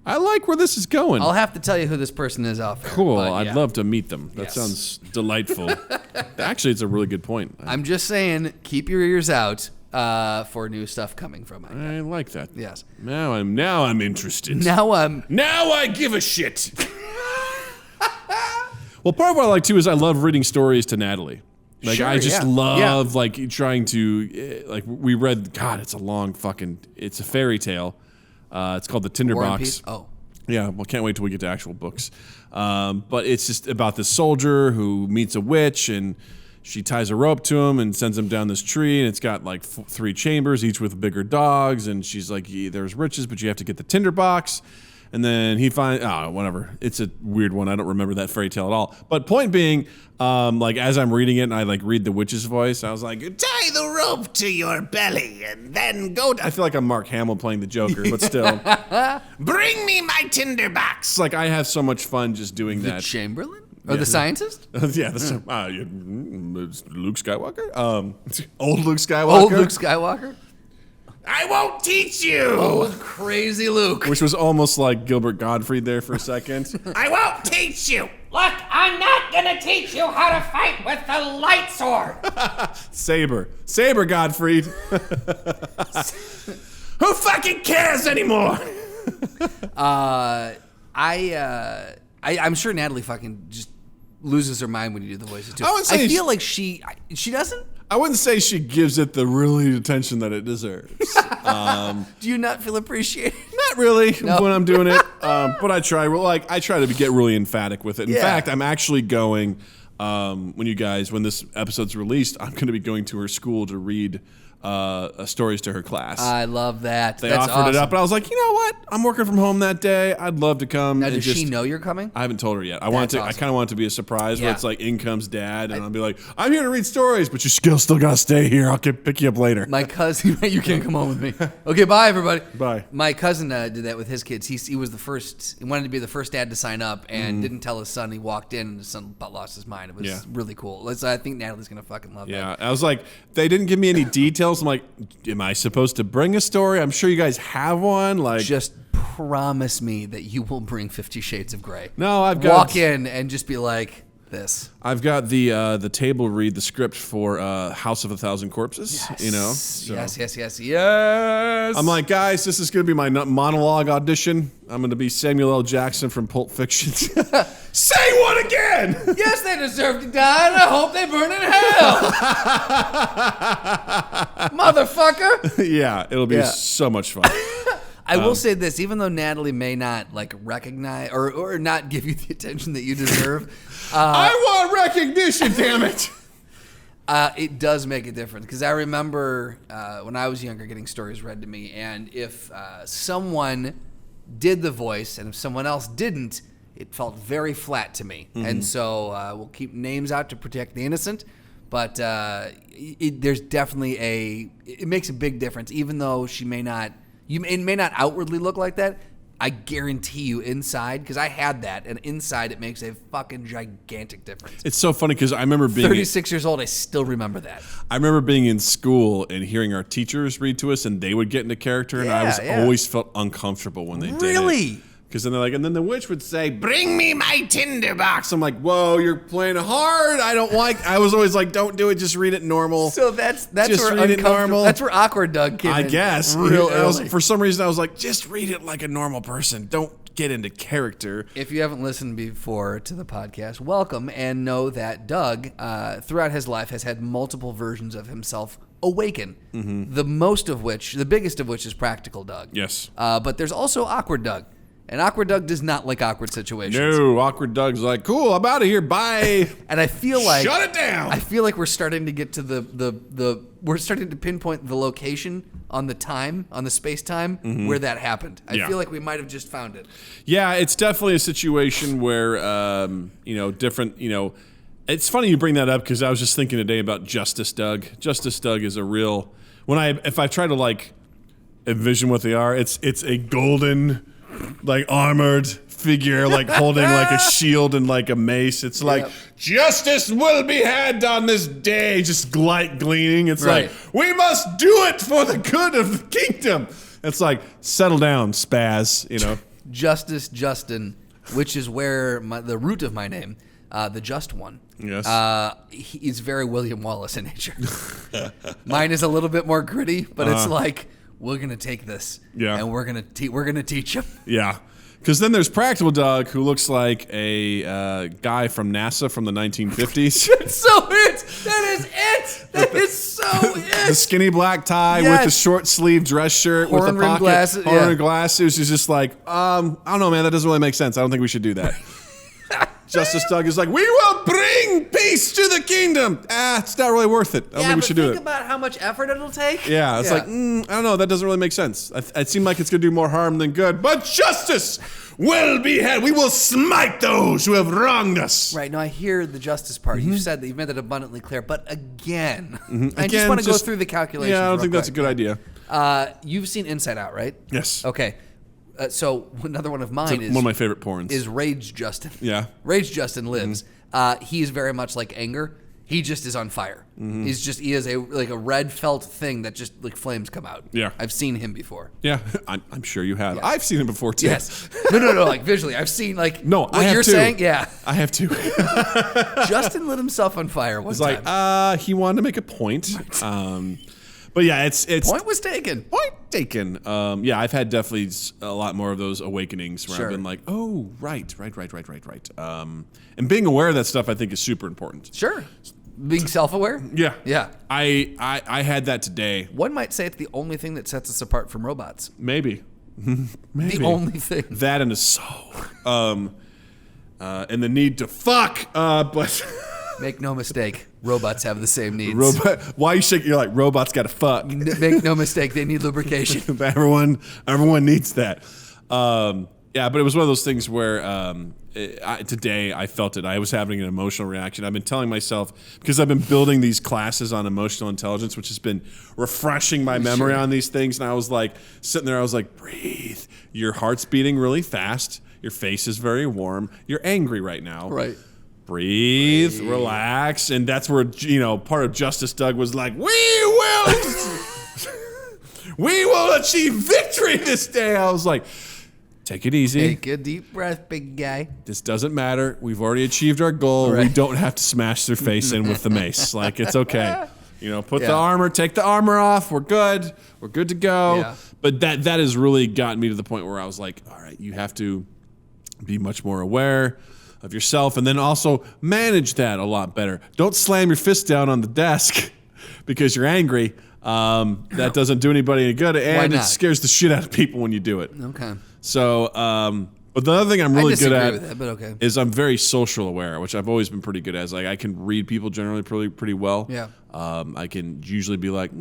[SPEAKER 1] I like where this is going.
[SPEAKER 2] I'll have to tell you who this person is off.
[SPEAKER 1] Cool. I'd love to meet them. That sounds delightful. Actually, it's a really good point.
[SPEAKER 2] I'm just saying, keep your ears out for new stuff coming from it.
[SPEAKER 1] I like that.
[SPEAKER 2] Yes.
[SPEAKER 1] Now I'm interested.
[SPEAKER 2] Now
[SPEAKER 1] I give a shit. Well, part of what I like too is I love reading stories to Natalie. Like, I just love like trying to we read. God, it's a fairy tale. It's called The Tinderbox.
[SPEAKER 2] Oh.
[SPEAKER 1] Yeah, well, can't wait till we get to actual books. But it's just about this soldier who meets a witch, and she ties a rope to him and sends him down this tree, and it's got like 3 chambers, each with bigger dogs, and she's like, there's riches, but you have to get the tinderbox. And then he finds, whatever. It's a weird one. I don't remember that fairy tale at all. But point being, as I'm reading it and I read the witch's voice, I was like, tie the rope to your belly and then go. I feel like I'm Mark Hamill playing the Joker, but still. Bring me my tinderbox. Like, I have so much fun just doing that.
[SPEAKER 2] The Chamberlain? Or the scientist?
[SPEAKER 1] Yeah, Luke Skywalker? Old Luke Skywalker?
[SPEAKER 2] Old Luke Skywalker?
[SPEAKER 1] I won't teach you!
[SPEAKER 2] Old crazy Luke.
[SPEAKER 1] Which was almost like Gilbert Gottfried there for a second. I won't teach you!
[SPEAKER 3] Look, I'm not gonna teach you how to fight with the light sword!
[SPEAKER 1] Saber Gottfried. Who fucking cares anymore?
[SPEAKER 2] I'm sure Natalie fucking just loses her mind when you do the voices too.
[SPEAKER 1] I
[SPEAKER 2] feel like she doesn't.
[SPEAKER 1] I wouldn't say she gives it the really attention that it deserves.
[SPEAKER 2] Do you not feel appreciated?
[SPEAKER 1] Not really when I'm doing it, but I try. I try to get really emphatic with it. In fact, I'm actually going when this episode's released. I'm going to be going to her school to read stories to her class.
[SPEAKER 2] I love that.
[SPEAKER 1] They offered it up, but I was like, you know what? I'm working from home that day. I'd love to come.
[SPEAKER 2] Now, does she know you're coming?
[SPEAKER 1] I haven't told her yet. I kind of want it to be a surprise where it's like, in comes Dad, and I'll be like, I'm here to read stories, but you still got to stay here. I'll pick you up later.
[SPEAKER 2] My cousin, you can't come home with me. Okay, bye, everybody.
[SPEAKER 1] Bye.
[SPEAKER 2] My cousin did that with his kids. He was the first. He wanted to be the first dad to sign up, and didn't tell his son. He walked in, and his son about lost his mind. It was really cool. I think Natalie's gonna fucking love that.
[SPEAKER 1] Yeah, I was like, they didn't give me any details. I'm like, am I supposed to bring a story? I'm sure you guys have one. Like,
[SPEAKER 2] just promise me that you will bring 50 Shades of Grey.
[SPEAKER 1] No, I've got...
[SPEAKER 2] Walk in and just be like, this.
[SPEAKER 1] I've got the table read the script for House of a Thousand Corpses,
[SPEAKER 2] Yes.
[SPEAKER 1] you know? So
[SPEAKER 2] Yes.
[SPEAKER 1] I'm like, guys, this is going to be my monologue audition. I'm going to be Samuel L. Jackson from Pulp Fiction. Say what again?
[SPEAKER 2] Yes, they deserve to die, and I hope they burn in hell. Motherfucker.
[SPEAKER 1] Yeah, it'll be so much fun.
[SPEAKER 2] I will say this, even though Natalie may not like recognize or not give you the attention that you deserve,
[SPEAKER 1] I want recognition, damn it.
[SPEAKER 2] It does make a difference, because I remember when I was younger getting stories read to me, and if someone did the voice and if someone else didn't, it felt very flat to me. Mm-hmm. And so we'll keep names out to protect the innocent, but there's definitely it makes a big difference, even though it may not outwardly look like that. I guarantee you inside, because I had that, and inside it makes a fucking gigantic difference.
[SPEAKER 1] It's so funny because I remember being
[SPEAKER 2] 36 years old, I still remember that.
[SPEAKER 1] I remember being in school and hearing our teachers read to us, and they would get into character, and I always felt uncomfortable when they did it.
[SPEAKER 2] Really?
[SPEAKER 1] Because then they're like, and then the witch would say, "Bring me my tinderbox." I'm like, whoa, you're playing hard. I was always like, don't do it, just read it normal.
[SPEAKER 2] So that's
[SPEAKER 1] just
[SPEAKER 2] where
[SPEAKER 1] read it normal.
[SPEAKER 2] That's where awkward Doug came in.
[SPEAKER 1] I guess.
[SPEAKER 2] Real early.
[SPEAKER 1] For some reason, I was like, just read it like a normal person. Don't get into character.
[SPEAKER 2] If you haven't listened before to the podcast, welcome, and know that Doug, throughout his life, has had multiple versions of himself awaken. Mm-hmm. The biggest of which is Practical Doug.
[SPEAKER 1] Yes.
[SPEAKER 2] But there's also Awkward Doug. And Awkward Doug does not like awkward situations.
[SPEAKER 1] No, Awkward Doug's like, cool, I'm out of here, bye.
[SPEAKER 2] And I feel like...
[SPEAKER 1] Shut it down!
[SPEAKER 2] I feel like we're starting to get to we're starting to pinpoint the location on the space-time where that happened. I feel like we might have just found it.
[SPEAKER 1] Yeah, it's definitely a situation where, it's funny you bring that up, because I was just thinking today about Justice Doug. Justice Doug is a real... If I try to, like, envision what they are, it's a golden... like armored figure, like holding like a shield and like a mace. It's like, justice will be had on this day, just light gleaming. It's like, we must do it for the good of the kingdom. It's like, settle down, spaz, you know.
[SPEAKER 2] Justice Justin, which is where the root of my name, the Just One.
[SPEAKER 1] Yes.
[SPEAKER 2] He's very William Wallace in nature. Mine is a little bit more gritty, but it's like, we're gonna take this, and we're gonna teach him.
[SPEAKER 1] Yeah, because then there's Practical Doug, who looks like a guy from NASA from the 1950s.
[SPEAKER 2] That's so it. That is it. That is so it.
[SPEAKER 1] The skinny black tie with the short sleeve dress shirt with the pocket,
[SPEAKER 2] glasses,
[SPEAKER 1] horn glasses. He's just like, I don't know, man. That doesn't really make sense. I don't think we should do that. Justice Doug is like, we will bring peace to the kingdom. It's not really worth it. I don't think we should do it.
[SPEAKER 2] Think about how much effort it'll take.
[SPEAKER 1] Yeah, it's like, I don't know. That doesn't really make sense. It seemed like it's going to do more harm than good. But justice will be had. We will smite those who have wronged us.
[SPEAKER 2] Right. Now, I hear the justice part. You've said that. You've made that abundantly clear. But again, I
[SPEAKER 1] Again,
[SPEAKER 2] just want to go through the calculations.
[SPEAKER 1] Yeah, I don't think that's a good idea.
[SPEAKER 2] You've seen Inside Out, right?
[SPEAKER 1] Yes.
[SPEAKER 2] Okay. So another one of mine is
[SPEAKER 1] one of my favorite porns.
[SPEAKER 2] Is Rage Justin.
[SPEAKER 1] Yeah.
[SPEAKER 2] Rage Justin lives. He is very much like Anger. He just is on fire. He is a red felt thing that just like flames come out.
[SPEAKER 1] Yeah.
[SPEAKER 2] I've seen him before.
[SPEAKER 1] Yeah, I'm sure you have.
[SPEAKER 2] Yeah.
[SPEAKER 1] I've seen him before too.
[SPEAKER 2] Yes. No, like visually. I've seen like
[SPEAKER 1] what
[SPEAKER 2] you're
[SPEAKER 1] too.
[SPEAKER 2] saying. Yeah.
[SPEAKER 1] I have too.
[SPEAKER 2] Justin lit himself on fire one time.
[SPEAKER 1] It's like, he wanted to make a point. But yeah, it's
[SPEAKER 2] point was taken.
[SPEAKER 1] Point taken. Yeah, I've had definitely a lot more of those awakenings where I've been like, oh, right. And being aware of that stuff, I think, is super important.
[SPEAKER 2] Sure. Being self-aware?
[SPEAKER 1] Yeah.
[SPEAKER 2] Yeah.
[SPEAKER 1] I had that today.
[SPEAKER 2] One might say it's the only thing that sets us apart from robots.
[SPEAKER 1] Maybe.
[SPEAKER 2] The only thing.
[SPEAKER 1] That and a soul. And the need to fuck. But
[SPEAKER 2] make no mistake, robots have the same needs.
[SPEAKER 1] Why are you shaking? You're like, robots got to fuck.
[SPEAKER 2] Make no mistake, they need lubrication.
[SPEAKER 1] Everyone needs that. Yeah, but it was one of those things where today I felt it. I was having an emotional reaction. I've been telling myself, because I've been building these classes on emotional intelligence, which has been refreshing my memory on these things. And I was like, sitting there, I was like, breathe. Your heart's beating really fast. Your face is very warm. You're angry right now.
[SPEAKER 2] Right.
[SPEAKER 1] Breathe, relax. And that's where, part of Justice Doug was like, we will achieve victory this day. I was like, Take it easy.
[SPEAKER 2] Take a deep breath, big guy.
[SPEAKER 1] This doesn't matter. We've already achieved our goal.
[SPEAKER 2] Right.
[SPEAKER 1] We don't have to smash their face in with the mace. Like, it's okay. You know, put the armor, take the armor off. We're good. We're good to go.
[SPEAKER 2] Yeah.
[SPEAKER 1] But that has really gotten me to the point where I was like, all right, you have to be much more aware of yourself, and then also manage that a lot better. Don't slam your fist down on the desk because you're angry. That doesn't do anybody any good, and it scares the shit out of people when you do it.
[SPEAKER 2] Okay.
[SPEAKER 1] So, but the other thing I'm really good at
[SPEAKER 2] with that, but okay.
[SPEAKER 1] is I'm very social aware, which I've always been pretty good at. Like, I can read people generally pretty well.
[SPEAKER 2] Yeah.
[SPEAKER 1] I can usually be like,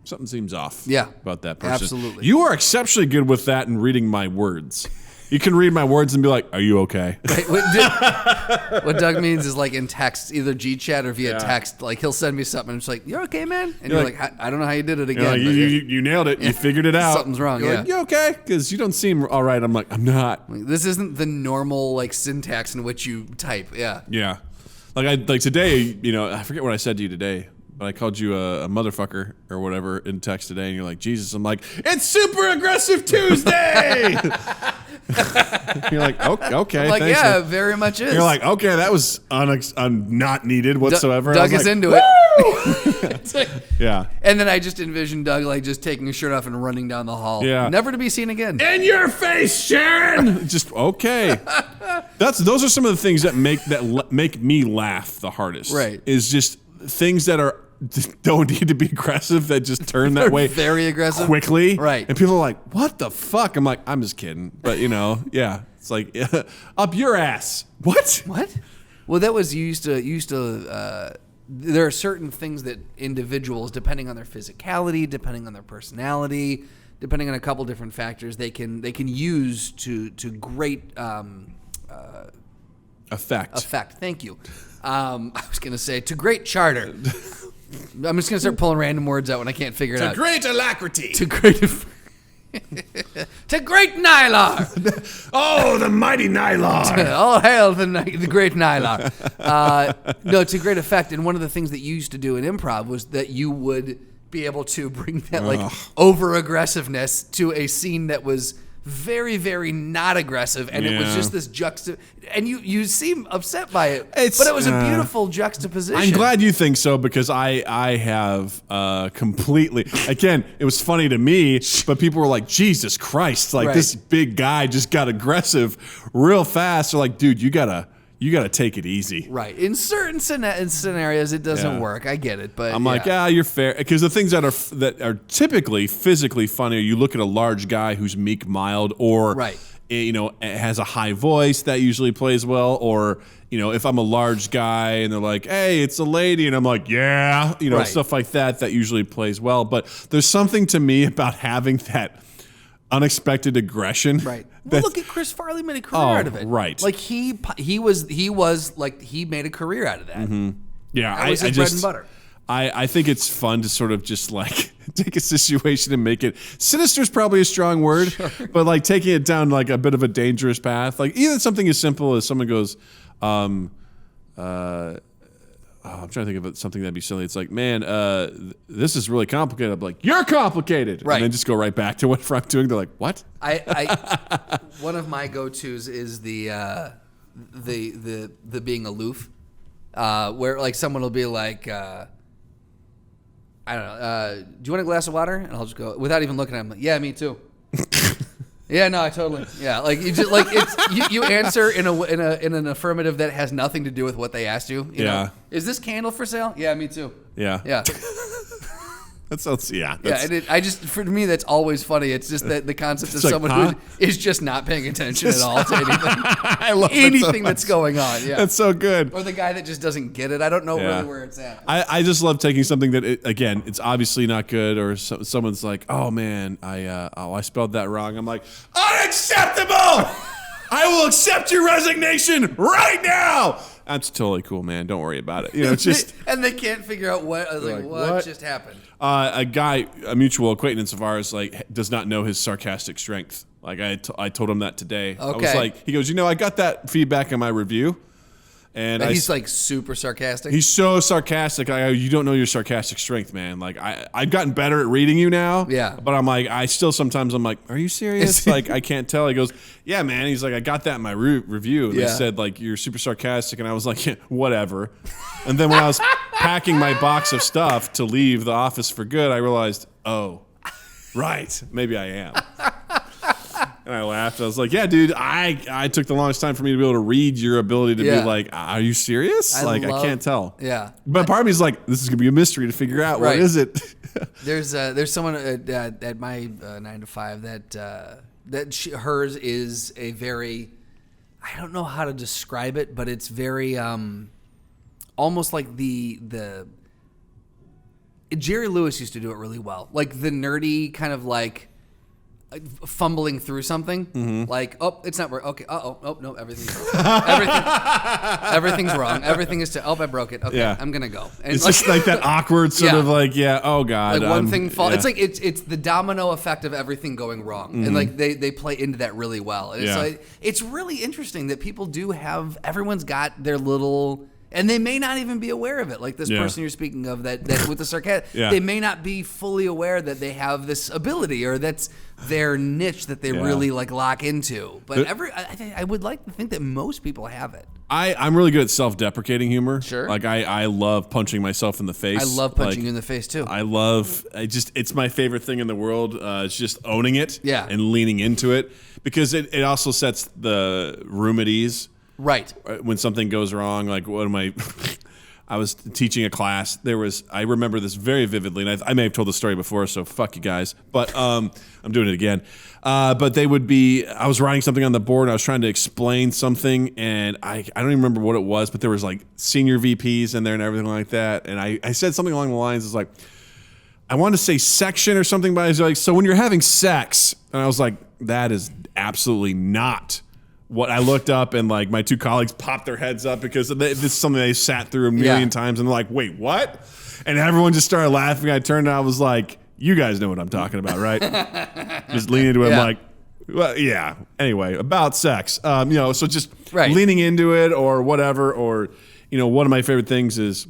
[SPEAKER 1] something seems off.
[SPEAKER 2] Yeah.
[SPEAKER 1] About that person.
[SPEAKER 2] Absolutely.
[SPEAKER 1] You are exceptionally good with that in reading my words. You can read my words and be like, "Are you okay?"
[SPEAKER 2] Right, what Doug means is like in text, either G-chat or via text. Like he'll send me something and it's like, "You're okay, man," and you're like, "I don't know how you did it again."
[SPEAKER 1] Like, you nailed it. You figured it out.
[SPEAKER 2] Something's wrong.
[SPEAKER 1] You're like, "You okay?" Because you don't seem all right. I'm like, "I'm not."
[SPEAKER 2] Like, this isn't the normal like syntax in which you type. Yeah.
[SPEAKER 1] Yeah. Like today, you know, I forget what I said to you today. But I called you a motherfucker or whatever in text today, and you're like, Jesus. I'm like, it's Super Aggressive Tuesday! You're like, okay,
[SPEAKER 2] I'm like,
[SPEAKER 1] thanks.
[SPEAKER 2] yeah, very much is.
[SPEAKER 1] You're like, okay, that was not needed whatsoever.
[SPEAKER 2] Doug is
[SPEAKER 1] like,
[SPEAKER 2] into it.
[SPEAKER 1] like, yeah.
[SPEAKER 2] And then I just envisioned Doug like just taking his shirt off and running down the hall.
[SPEAKER 1] Yeah.
[SPEAKER 2] Never to be seen again.
[SPEAKER 1] In your face, Sharon! Just, okay. Those are some of the things that make me laugh the hardest.
[SPEAKER 2] Right.
[SPEAKER 1] Is just things that don't need to be aggressive, that just turn that way
[SPEAKER 2] very aggressive
[SPEAKER 1] quickly,
[SPEAKER 2] right?
[SPEAKER 1] And people are like, "What the fuck?" I'm like, "I'm just kidding," but you know, yeah, it's like up your ass. What?
[SPEAKER 2] Well, that was you used to. There are certain things that individuals, depending on their physicality, depending on their personality, depending on a couple different factors, they can use to great
[SPEAKER 1] effect.
[SPEAKER 2] Thank you. I was going to say to great charter. I'm just going to start pulling random words out when I can't figure it out.
[SPEAKER 1] To great alacrity.
[SPEAKER 2] To great Nylar.
[SPEAKER 1] Oh, the mighty Nylar.
[SPEAKER 2] All hail the great Nylar. No, to great effect. And one of the things that you used to do in improv was that you would be able to bring that like over aggressiveness to a scene that was very, very not aggressive, and it was just this and you seem upset by it, but it was a beautiful juxtaposition.
[SPEAKER 1] I'm glad you think so, because I have completely, again, it was funny to me, but people were like, Jesus Christ, like this big guy just got aggressive real fast. They're like, dude, you gotta take it easy.
[SPEAKER 2] Right. In certain scenarios, it doesn't work. I get it, but
[SPEAKER 1] I'm like, you're fair. Because the things that are typically physically funny, you look at a large guy who's meek, mild, or you know, has a high voice, that usually plays well. Or, you know, if I'm a large guy and they're like, hey, it's a lady, and I'm like, yeah, you know, stuff like that usually plays well. But there's something to me about having that unexpected aggression.
[SPEAKER 2] Right. Well, look at Chris Farley made a career out of it.
[SPEAKER 1] Right.
[SPEAKER 2] Like he was like he made a career out of that.
[SPEAKER 1] Mm-hmm. Yeah,
[SPEAKER 2] that was his bread and butter.
[SPEAKER 1] I think it's fun to sort of just like take a situation and make it sinister is probably a strong word, but like taking it down like a bit of a dangerous path. Like even something as simple as someone goes, I'm trying to think of something that'd be silly. It's like, man, this is really complicated. I'm like, you're complicated,
[SPEAKER 2] right?
[SPEAKER 1] And then just go right back to whatever I'm doing. They're like, what?
[SPEAKER 2] I one of my go-tos is the being aloof, where like someone will be like, I don't know, do you want a glass of water? And I'll just go without even looking at them. Like, yeah, me too. Yeah, no, I totally. Yeah, like you just like it's you answer in an affirmative that has nothing to do with what they asked you. You know? Is this candle for sale? Yeah, me too.
[SPEAKER 1] Yeah. That sounds,
[SPEAKER 2] for me, that's always funny. It's just that the concept of someone who is just not paying attention at all to anything.
[SPEAKER 1] I love
[SPEAKER 2] anything that's going on. Yeah,
[SPEAKER 1] that's so good.
[SPEAKER 2] Or the guy that just doesn't get it. I don't know really where it's at.
[SPEAKER 1] I just love taking something that again, it's obviously not good, or someone's like, oh man, I spelled that wrong. I'm like, unacceptable. I will accept your resignation right now. That's totally cool, man. Don't worry about it. You know, just
[SPEAKER 2] and they can't figure out what. I was like, what just happened?
[SPEAKER 1] A mutual acquaintance of ours, like, does not know his sarcastic strength. Like I told him that today. Okay. I was like, he goes, you know, I got that feedback in my review, And
[SPEAKER 2] he's like super sarcastic.
[SPEAKER 1] He's so sarcastic. You don't know your sarcastic strength, man. Like I've gotten better at reading you now.
[SPEAKER 2] Yeah.
[SPEAKER 1] But I'm like, I'm like, are you serious? Like I can't tell. He goes, yeah, man. He's like, I got that in my review. And they said like you're super sarcastic, and I was like, yeah, whatever. And then when I was packing my box of stuff to leave the office for good, I realized, oh, right, maybe I am. And I laughed. I was like, yeah, dude, I took the longest time for me to be able to read your ability to be like, are you serious? I can't tell.
[SPEAKER 2] Yeah.
[SPEAKER 1] But part of me is like, this is going to be a mystery to figure out. What is it?
[SPEAKER 2] There's someone at my 9 to 5 hers is a very, I don't know how to describe it, but it's very almost like the Jerry Lewis used to do it really well. Like the nerdy kind of like fumbling through something, like, oh, it's not working. Okay, no, everything's wrong. Everything is I broke it. Okay, I'm gonna go. And
[SPEAKER 1] it's just like that awkward sort of like, oh god,
[SPEAKER 2] like one thing falls. It's like it's the domino effect of everything going wrong, and like they play into that really well. And it's like it's really interesting that people do have. Everyone's got their little. And they may not even be aware of it. Like this person you're speaking of that with the sarcasm, they may not be fully aware that they have this ability or that's their niche that they really like lock into. But I would like to think that most people have it.
[SPEAKER 1] I'm really good at self-deprecating humor.
[SPEAKER 2] Sure.
[SPEAKER 1] Like I love punching myself in the face.
[SPEAKER 2] I love punching you in the face too.
[SPEAKER 1] It's my favorite thing in the world. It's just owning it and leaning into it because it also sets the room at ease.
[SPEAKER 2] Right.
[SPEAKER 1] When something goes wrong, like I was teaching a class. I remember this very vividly, and I may have told the story before, so fuck you guys. But I'm doing it again. But I was writing something on the board, and I was trying to explain something, and I don't even remember what it was, but there was like senior VPs in there and everything like that. And I said something along the lines, it's like, I wanted to say section or something, but I was like, so when you're having sex, and I was like, that is absolutely not what I looked up, and like my two colleagues popped their heads up because this is something they sat through a million times, and they're like, wait, what? And everyone just started laughing. I turned and I was like, you guys know what I'm talking about, right? Just leaning into it, like, well, yeah. Anyway, about sex, so just leaning into it or whatever, or one of my favorite things is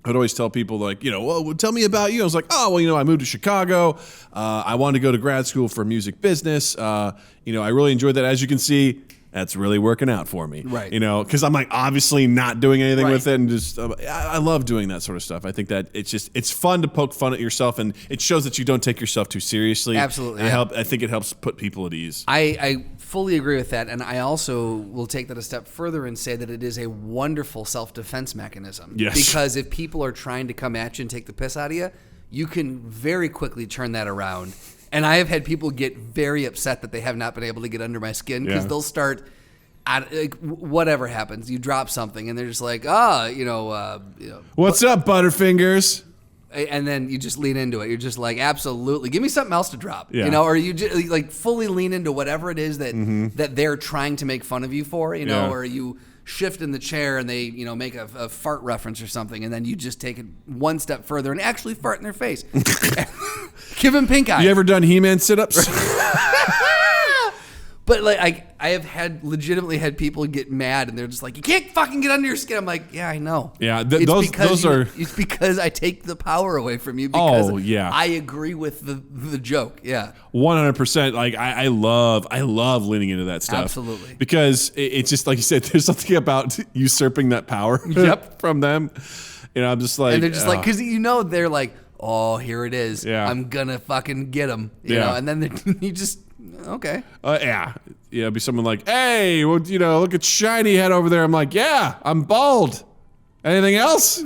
[SPEAKER 1] I'd always tell people like, well, tell me about you. I was like, oh, well, I moved to Chicago. I wanted to go to grad school for music business. I really enjoyed that. As you can see, that's really working out for me.
[SPEAKER 2] Right.
[SPEAKER 1] Because I'm like obviously not doing anything with it. And just, I love doing that sort of stuff. I think that it's fun to poke fun at yourself, and it shows that you don't take yourself too seriously.
[SPEAKER 2] Absolutely.
[SPEAKER 1] I think it helps put people at ease.
[SPEAKER 2] I fully agree with that. And I also will take that a step further and say that it is a wonderful self-defense mechanism.
[SPEAKER 1] Yes.
[SPEAKER 2] Because if people are trying to come at you and take the piss out of you, you can very quickly turn that around. And I have had people get very upset that they have not been able to get under my skin because they'll start, whatever happens, you drop something and they're just like,
[SPEAKER 1] what's up, Butterfingers?
[SPEAKER 2] And then you just lean into it. You're just like, absolutely, give me something else to drop, or you just like fully lean into whatever it is that that they're trying to make fun of you for, or you shift in the chair and they, make a fart reference or something, and then you just take it one step further and actually fart in their face. Give him pink eye.
[SPEAKER 1] You ever done He-Man sit-ups?
[SPEAKER 2] But like I have legitimately had people get mad and they're just like, you can't fucking get under your skin. I'm like, yeah, I know.
[SPEAKER 1] Yeah,
[SPEAKER 2] it's because I take the power away from you because I agree with the joke. Yeah.
[SPEAKER 1] 100%. Like I love leaning into that stuff.
[SPEAKER 2] Absolutely.
[SPEAKER 1] Because it's just like you said, there's something about usurping that power from them. I'm just like,
[SPEAKER 2] and they're just like, because they're like, oh, here it is.
[SPEAKER 1] Yeah.
[SPEAKER 2] I'm gonna fucking get him. You know, and then you just. Okay.
[SPEAKER 1] It'd be someone like, hey, well, look at shiny head over there. I'm like, yeah, I'm bald. Anything else?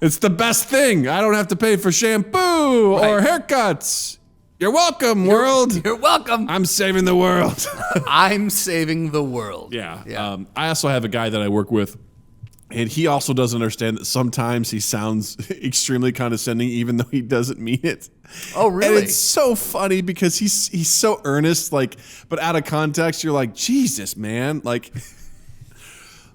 [SPEAKER 1] It's the best thing. I don't have to pay for shampoo or haircuts. You're welcome, world.
[SPEAKER 2] You're welcome.
[SPEAKER 1] I'm saving the world.
[SPEAKER 2] I'm saving the world.
[SPEAKER 1] Yeah. I also have a guy that I work with, and he also doesn't understand that sometimes he sounds extremely condescending, even though he doesn't mean it.
[SPEAKER 2] Oh, really?
[SPEAKER 1] And it's so funny because he's so earnest, but out of context, you're like, Jesus, man,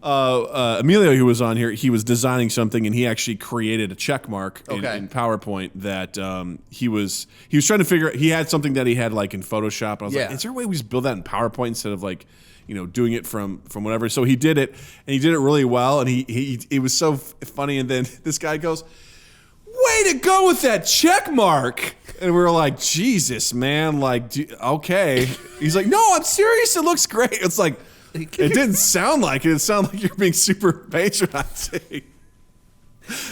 [SPEAKER 1] Emilio, who was on here, he was designing something, and he actually created a check mark in PowerPoint that he was trying to figure out. He had something that he had like in Photoshop. I was like, is there a way we just build that in PowerPoint instead of like, doing it from whatever? So he did it, and he did it really well, and he was so funny. And then this guy goes, "Way to go with that check mark!" And we were like, "Jesus, man! Like, okay." He's like, "No, I'm serious. It looks great." It's like. It didn't sound like it. It sounded like you're being super patronizing.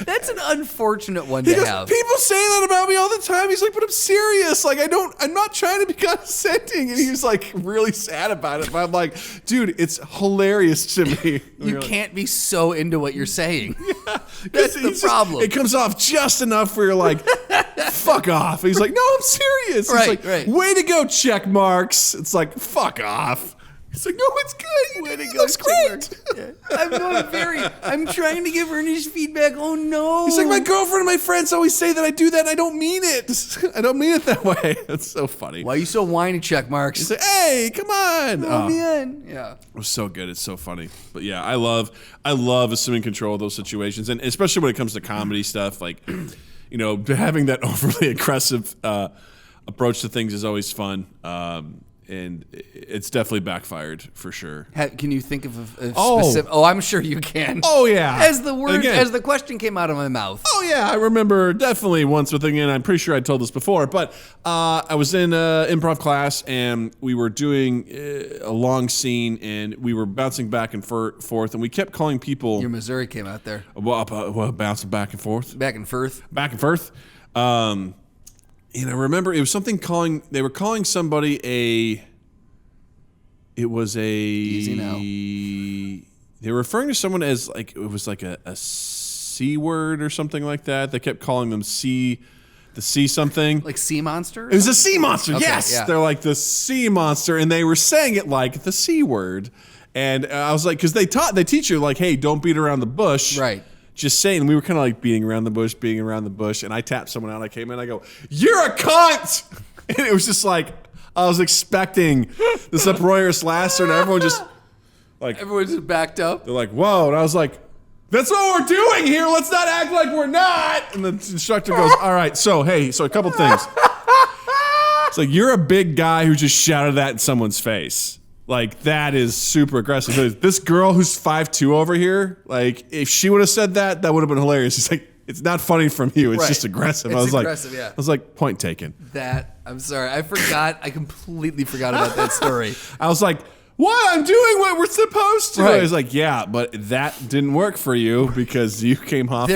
[SPEAKER 2] That's an unfortunate one to have.
[SPEAKER 1] People say that about me all the time. He's like, but I'm serious. Like, I'm not trying to be condescending. And he was like really sad about it. But I'm like, dude, it's hilarious to me.
[SPEAKER 2] You can't be so into what you're saying.
[SPEAKER 1] Yeah,
[SPEAKER 2] that's the problem.
[SPEAKER 1] It comes off just enough where you're like, fuck off. He's like, no, I'm serious. He's like, way to go, check marks. It's like, fuck off. He's like, no, it's good.
[SPEAKER 2] Way to go,
[SPEAKER 1] looks great.
[SPEAKER 2] Yeah. I'm trying to give earnest feedback. Oh, no.
[SPEAKER 1] He's like, my girlfriend and my friends always say that I do that, and I don't mean it. I don't mean it that way. That's so funny.
[SPEAKER 2] Why are you so whiny, check marks?
[SPEAKER 1] He's like, hey, come on.
[SPEAKER 2] Oh, man. Yeah.
[SPEAKER 1] It was so good. It's so funny. But yeah, I love assuming control of those situations, and especially when it comes to comedy stuff, like, having that overly aggressive approach to things is always fun. And it's definitely backfired for sure.
[SPEAKER 2] Can you think of a specific? Oh, I'm sure you can.
[SPEAKER 1] Oh yeah.
[SPEAKER 2] As the question came out of my mouth.
[SPEAKER 1] Oh yeah, I remember definitely once with again. I'm pretty sure I told this before, but I was in improv class and we were doing a long scene and we were bouncing back and forth, and we kept calling people.
[SPEAKER 2] Your Missouri came out there.
[SPEAKER 1] Well, bouncing back and forth.
[SPEAKER 2] Back and forth.
[SPEAKER 1] Back and forth. And I remember it was something they were calling somebody
[SPEAKER 2] Easy now.
[SPEAKER 1] They were referring to someone as like, it was like a C word or something like that. They kept calling them the sea something.
[SPEAKER 2] Like sea monster?
[SPEAKER 1] It was a sea monster,
[SPEAKER 2] okay,
[SPEAKER 1] yes!
[SPEAKER 2] Yeah.
[SPEAKER 1] They're like the sea monster, and they were saying it like the C word. And I was like, because they teach you like, hey, don't beat around the bush.
[SPEAKER 2] Right.
[SPEAKER 1] Just saying, we were kind of like beating around the bush, and I tapped someone out. I came in, I go, "You're a cunt!" And it was just like, I was expecting this uproarious laughter, and everyone just
[SPEAKER 2] just backed up.
[SPEAKER 1] They're like, "Whoa!" And I was like, "That's what we're doing here. Let's not act like we're not." And the instructor goes, "All right, so a couple things. It's like you're a big guy who just shouted that in someone's face." Like, that is super aggressive. This girl who's 5'2" over here, like, if she would have said that, that would have been hilarious. He's like, it's not funny from you. It's just aggressive.
[SPEAKER 2] It's aggressive, yeah.
[SPEAKER 1] I was like, point taken.
[SPEAKER 2] I'm sorry. I completely forgot about that story.
[SPEAKER 1] I was like, what? I'm doing what we're supposed to.
[SPEAKER 2] Right.
[SPEAKER 1] I was like, yeah, but that didn't work for you because you came off.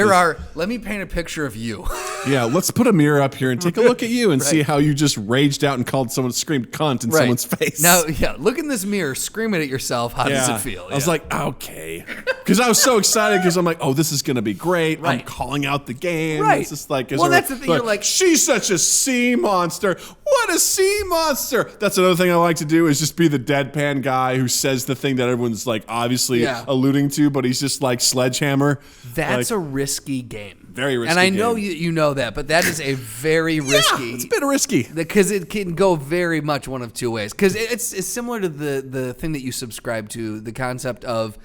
[SPEAKER 2] Let me paint a picture of you.
[SPEAKER 1] Yeah, let's put a mirror up here and take a look at you and see how you just raged out and screamed cunt in someone's face.
[SPEAKER 2] Now, look in this mirror, scream it at yourself. How does it feel?
[SPEAKER 1] I was like, okay. Because I was so excited because I'm like, oh, this is going to be great. Right. I'm calling out the game.
[SPEAKER 2] Right.
[SPEAKER 1] It's just like,
[SPEAKER 2] that's the thing. You're like,
[SPEAKER 1] she's such a sea monster. What a sea monster. That's another thing I like to do is just be the deadpan guy who says the thing that everyone's like obviously alluding to, but he's just like sledgehammer.
[SPEAKER 2] That's a risky game.
[SPEAKER 1] Very risky.
[SPEAKER 2] And I know you know that, but that is a very risky.
[SPEAKER 1] It's a bit risky
[SPEAKER 2] because it can go very much one of two ways. Because it's similar to the thing that you subscribe to, the concept of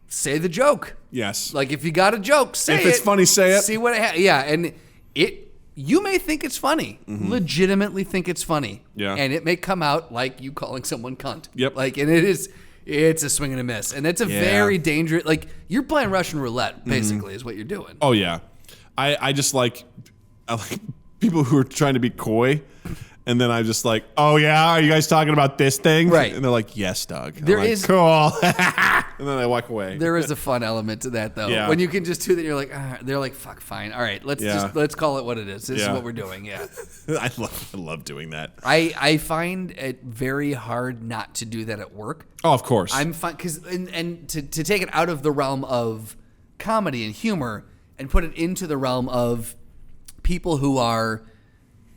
[SPEAKER 2] say the joke.
[SPEAKER 1] Yes.
[SPEAKER 2] Like if you got a joke, say it.
[SPEAKER 1] If it's funny, say it.
[SPEAKER 2] See what and you may think it's funny, legitimately think it's funny.
[SPEAKER 1] Yeah.
[SPEAKER 2] And it may come out like you calling someone cunt.
[SPEAKER 1] Yep.
[SPEAKER 2] Like, and it's a swing and a miss. And it's a very dangerous, like you're playing Russian roulette, basically, is what you're doing.
[SPEAKER 1] Oh, yeah. I like people who are trying to be coy, and then I'm just like, oh yeah, are you guys talking about this thing?
[SPEAKER 2] Right.
[SPEAKER 1] And they're like, yes, Doug.
[SPEAKER 2] There
[SPEAKER 1] I'm
[SPEAKER 2] is
[SPEAKER 1] cool. And then I walk away.
[SPEAKER 2] There is a fun element to that though.
[SPEAKER 1] Yeah.
[SPEAKER 2] When you can just do that, you're like, they're like, fuck, fine, all right, let's call it what it is. This is what we're doing. Yeah.
[SPEAKER 1] I love doing that.
[SPEAKER 2] I find it very hard not to do that at work.
[SPEAKER 1] Oh, of course.
[SPEAKER 2] I'm fine because and to take it out of the realm of comedy and humor and put it into the realm of people who are,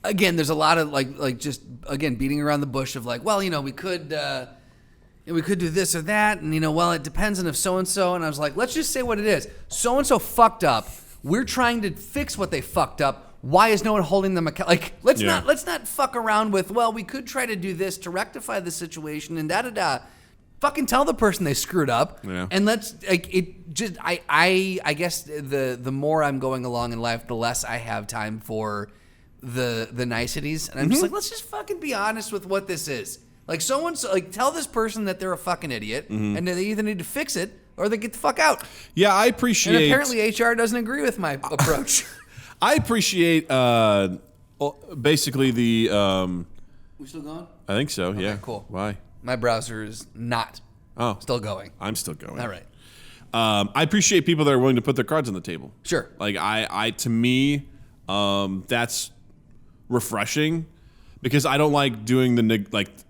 [SPEAKER 2] again, there's a lot of like just again beating around the bush of like, well, we could do this or that, and it depends on if so and so. And I was like, let's just say what it is. So and so fucked up. We're trying to fix what they fucked up. Why is no one holding them accountable? Like, let's not fuck around with. Well, we could try to do this to rectify the situation and da da da. fucking tell the person they screwed up.
[SPEAKER 1] Yeah.
[SPEAKER 2] And let's like it. Just I guess the more I'm going along in life, the less I have time for the niceties, and I'm just like, let's just fucking be honest with what this is. Like tell this person that they're a fucking idiot, and they either need to fix it or they get the fuck out.
[SPEAKER 1] Yeah, I appreciate.
[SPEAKER 2] And apparently HR doesn't agree with my approach.
[SPEAKER 1] I appreciate basically the.
[SPEAKER 2] We still going?
[SPEAKER 1] I think so. Yeah.
[SPEAKER 2] Cool.
[SPEAKER 1] Why?
[SPEAKER 2] My browser is not still going.
[SPEAKER 1] I'm still going.
[SPEAKER 2] All right.
[SPEAKER 1] I appreciate people that are willing to put their cards on the table.
[SPEAKER 2] Sure.
[SPEAKER 1] Like I to me, that's refreshing because I don't like doing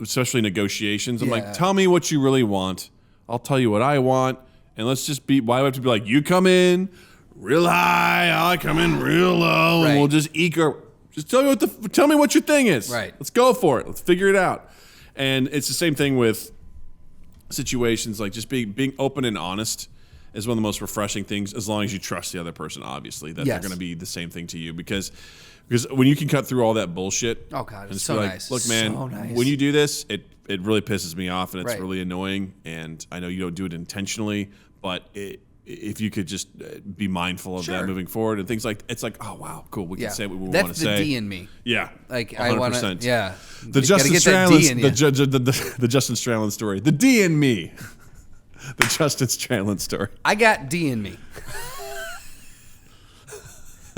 [SPEAKER 1] especially negotiations. I'm like, tell me what you really want. I'll tell you what I want, and let's just be. Why do I have to be like, you come in real high, I come in real low, and we'll just eke our. Just tell me what your thing is.
[SPEAKER 2] Right.
[SPEAKER 1] Let's go for it. Let's figure it out. And it's the same thing with situations like just being open and honest is one of the most refreshing things, as long as you trust the other person, obviously, that they're going to be the same thing to you. Because when you can cut through all that bullshit.
[SPEAKER 2] Oh, God,
[SPEAKER 1] it's
[SPEAKER 2] so
[SPEAKER 1] like,
[SPEAKER 2] nice.
[SPEAKER 1] Look, man,
[SPEAKER 2] so nice.
[SPEAKER 1] when you do this, it really pisses me off, and it's really annoying. And I know you don't do it intentionally, but if you could just be mindful of that moving forward and things like, it's like, oh, wow, cool. We can say what we want to say.
[SPEAKER 2] That's the D in me.
[SPEAKER 1] Yeah.
[SPEAKER 2] Like,
[SPEAKER 1] 100%.
[SPEAKER 2] I want to, yeah.
[SPEAKER 1] The Justin Stralin story. The D in me. The Justin Stralin story.
[SPEAKER 2] I got D in me.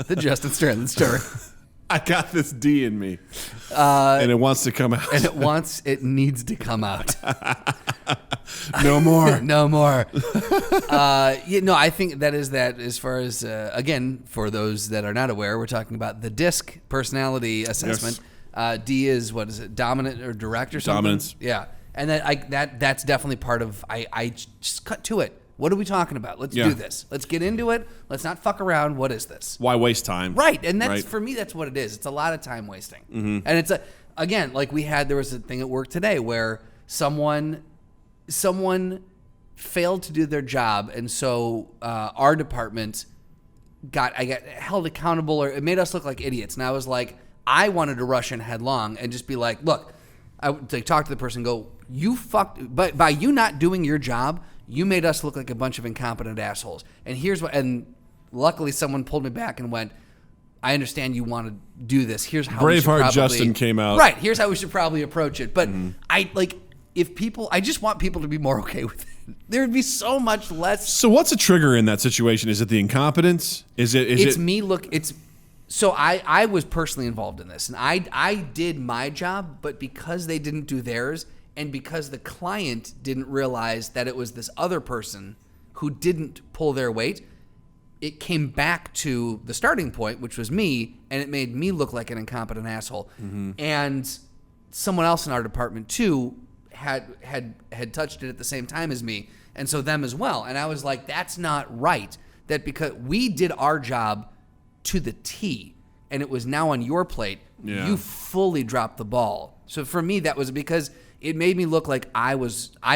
[SPEAKER 2] The Justin Stralin story.
[SPEAKER 1] I got this D in me. And it wants to come out.
[SPEAKER 2] And it needs to come out.
[SPEAKER 1] No more.
[SPEAKER 2] No more. I think that is that as far as, again, for those that are not aware, we're talking about the DISC personality assessment. Yes. D is, what is it, dominant or direct or something?
[SPEAKER 1] Dominance.
[SPEAKER 2] Yeah. And that's definitely part of, I just cut to it. What are we talking about? Let's do this. Let's get into it. Let's not fuck around. What is this?
[SPEAKER 1] Why waste time?
[SPEAKER 2] Right. And that's for me, that's what it is. It's a lot of time wasting. Mm-hmm. And it's again, like there was a thing at work today where someone failed to do their job, and so our department got held accountable, or it made us look like idiots. And I was like, I wanted to rush in headlong and just be like, look, I would talk to the person, go, you fucked, but by you not doing your job, you made us look like a bunch of incompetent assholes. And here's what, and luckily someone pulled me back and went, I understand you want to do this. Here's how
[SPEAKER 1] Braveheart Justin came out.
[SPEAKER 2] Right. Here's how we should probably approach it. But I just want people to be more okay with it. There'd be so much less.
[SPEAKER 1] So what's a trigger in that situation? Is it the incompetence?
[SPEAKER 2] So I was personally involved in this, and I did my job, but because they didn't do theirs, and because the client didn't realize that it was this other person who didn't pull their weight, it came back to the starting point, which was me, and it made me look like an incompetent asshole. Mm-hmm. And someone else in our department too had touched it at the same time as me, and so them as well. And I was like, that's not right. That because we did our job to the T, and it was now on your plate, you fully dropped the ball. So for me, that was because it made me look like I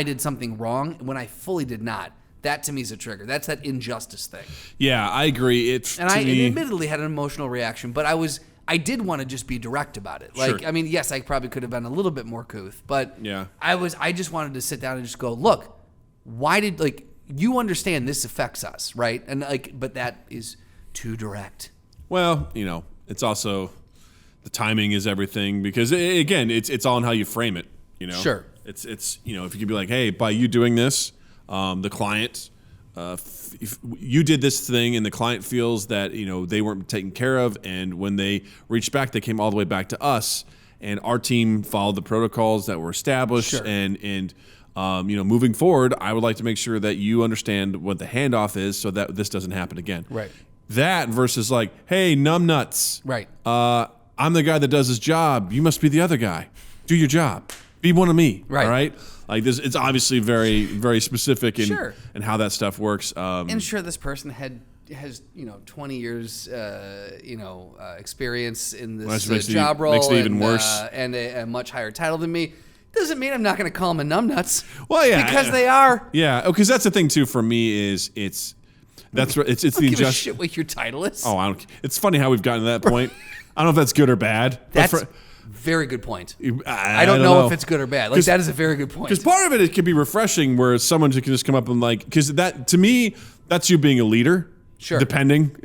[SPEAKER 2] did something wrong when I fully did not. That to me is a trigger. That's that injustice thing.
[SPEAKER 1] Yeah, I agree.
[SPEAKER 2] It admittedly had an emotional reaction, but I did want to just be direct about it. Like, sure. I mean, yes, I probably could have been a little bit more couth, but I just wanted to sit down and just go, look, you understand this affects us, right? And but that is too direct.
[SPEAKER 1] Well, it's also the timing is everything, because again, it's all in how you frame it.
[SPEAKER 2] Sure.
[SPEAKER 1] It's if you could be like, hey, by you doing this, the client, if you did this thing, and the client feels that they weren't taken care of, and when they reached back, they came all the way back to us, and our team followed the protocols that were established,
[SPEAKER 2] sure.
[SPEAKER 1] and moving forward, I would like to make sure that you understand what the handoff is, so that this doesn't happen again.
[SPEAKER 2] Right.
[SPEAKER 1] That versus like, hey, numbnuts.
[SPEAKER 2] Right.
[SPEAKER 1] I'm the guy that does his job. You must be the other guy. Do your job. Be one of me.
[SPEAKER 2] Right.
[SPEAKER 1] All right. Like this, it's obviously very, very specific in
[SPEAKER 2] sure.
[SPEAKER 1] and how that stuff works.
[SPEAKER 2] And sure, this person has 20 years experience in this job role.
[SPEAKER 1] Makes it even worse.
[SPEAKER 2] And a much higher title than me. Doesn't mean I'm not going to call them a numbnuts.
[SPEAKER 1] Well, yeah,
[SPEAKER 2] because they are.
[SPEAKER 1] Yeah, because that's the thing too. For me, is it's the injustice.
[SPEAKER 2] Give a shit what your title is.
[SPEAKER 1] Oh, I don't. It's funny how we've gotten to that point. I don't know if that's good or bad.
[SPEAKER 2] Very good point.
[SPEAKER 1] I
[SPEAKER 2] don't know if it's good or bad. Like, that is a very good point.
[SPEAKER 1] Because part of it can be refreshing where someone can just come up and like, because that, to me, that's you being a leader.
[SPEAKER 2] Sure.
[SPEAKER 1] It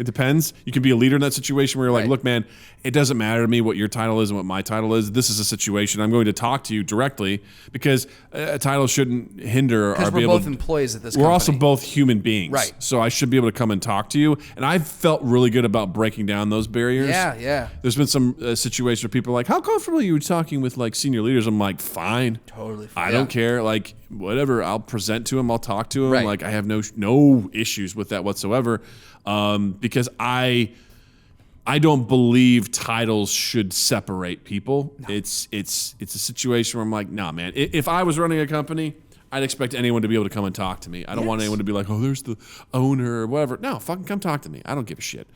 [SPEAKER 1] depends. You can be a leader in that situation where you're like,
[SPEAKER 2] Right.
[SPEAKER 1] look, man, it doesn't matter to me what your title is and what my title is. This is a situation. I'm going to talk to you directly because a title shouldn't hinder our
[SPEAKER 2] Because we're both employees at this company.
[SPEAKER 1] We're also both human beings.
[SPEAKER 2] Right.
[SPEAKER 1] So I should be able to come and talk to you. And I've felt really good about breaking down those barriers.
[SPEAKER 2] Yeah.
[SPEAKER 1] There's been some situations where people are like, how comfortable are you talking with like senior leaders? I'm like, fine.
[SPEAKER 2] Totally fine.
[SPEAKER 1] I don't care. Like, whatever. I'll present to him. I'll talk to him.
[SPEAKER 2] Right.
[SPEAKER 1] Like, I have no issues with that whatsoever. Because I don't believe titles should separate people. No. It's a situation where I'm like, nah, man. If I was running a company, I'd expect anyone to be able to come and talk to me. I don't want anyone to be like, oh, there's the owner or whatever. No, fucking come talk to me. I don't give a shit.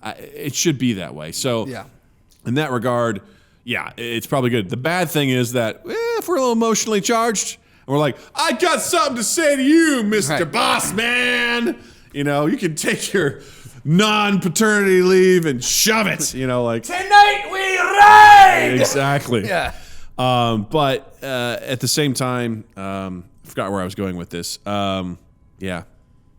[SPEAKER 1] It should be that way. So in that regard, yeah, it's probably good. The bad thing is that if we're a little emotionally charged and we're like, I got something to say to you, Mr. Boss Man. You know, you can take your non-paternity leave and shove it. You know, like
[SPEAKER 3] Tonight we ride!
[SPEAKER 1] Exactly.
[SPEAKER 2] Yeah.
[SPEAKER 1] But at the same time, I forgot where I was going with this. Yeah.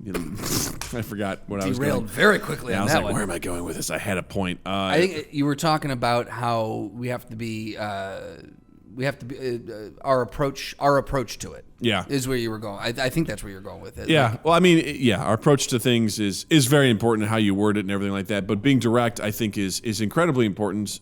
[SPEAKER 1] I forgot what I was going.
[SPEAKER 2] Derailed very quickly on that one.
[SPEAKER 1] Where am I going with this? I had a point.
[SPEAKER 2] I think you were talking about how we have to be our approach to it.
[SPEAKER 1] Yeah,
[SPEAKER 2] is where you were going. I think that's where you're going with it.
[SPEAKER 1] Yeah.
[SPEAKER 2] Like,
[SPEAKER 1] well, I mean, our approach to things is very important, how you word it and everything like that. But being direct, I think, is incredibly important.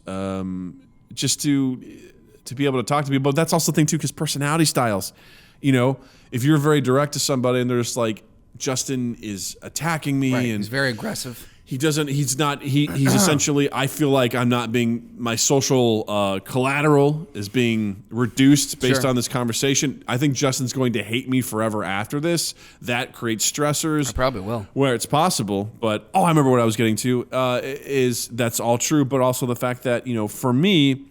[SPEAKER 1] Just to be able to talk to people. But that's also the thing too, because personality styles. You know, if you're very direct to somebody and they're just like, Justin is attacking me, and
[SPEAKER 2] he's very aggressive. He's
[SPEAKER 1] essentially, I feel like I'm not being, my social collateral is being reduced based on this conversation. I think Justin's going to hate me forever after this. That creates stressors.
[SPEAKER 2] I probably will.
[SPEAKER 1] Where it's possible. But, I remember what I was getting to, is that's all true, but also the fact that, you know, for me,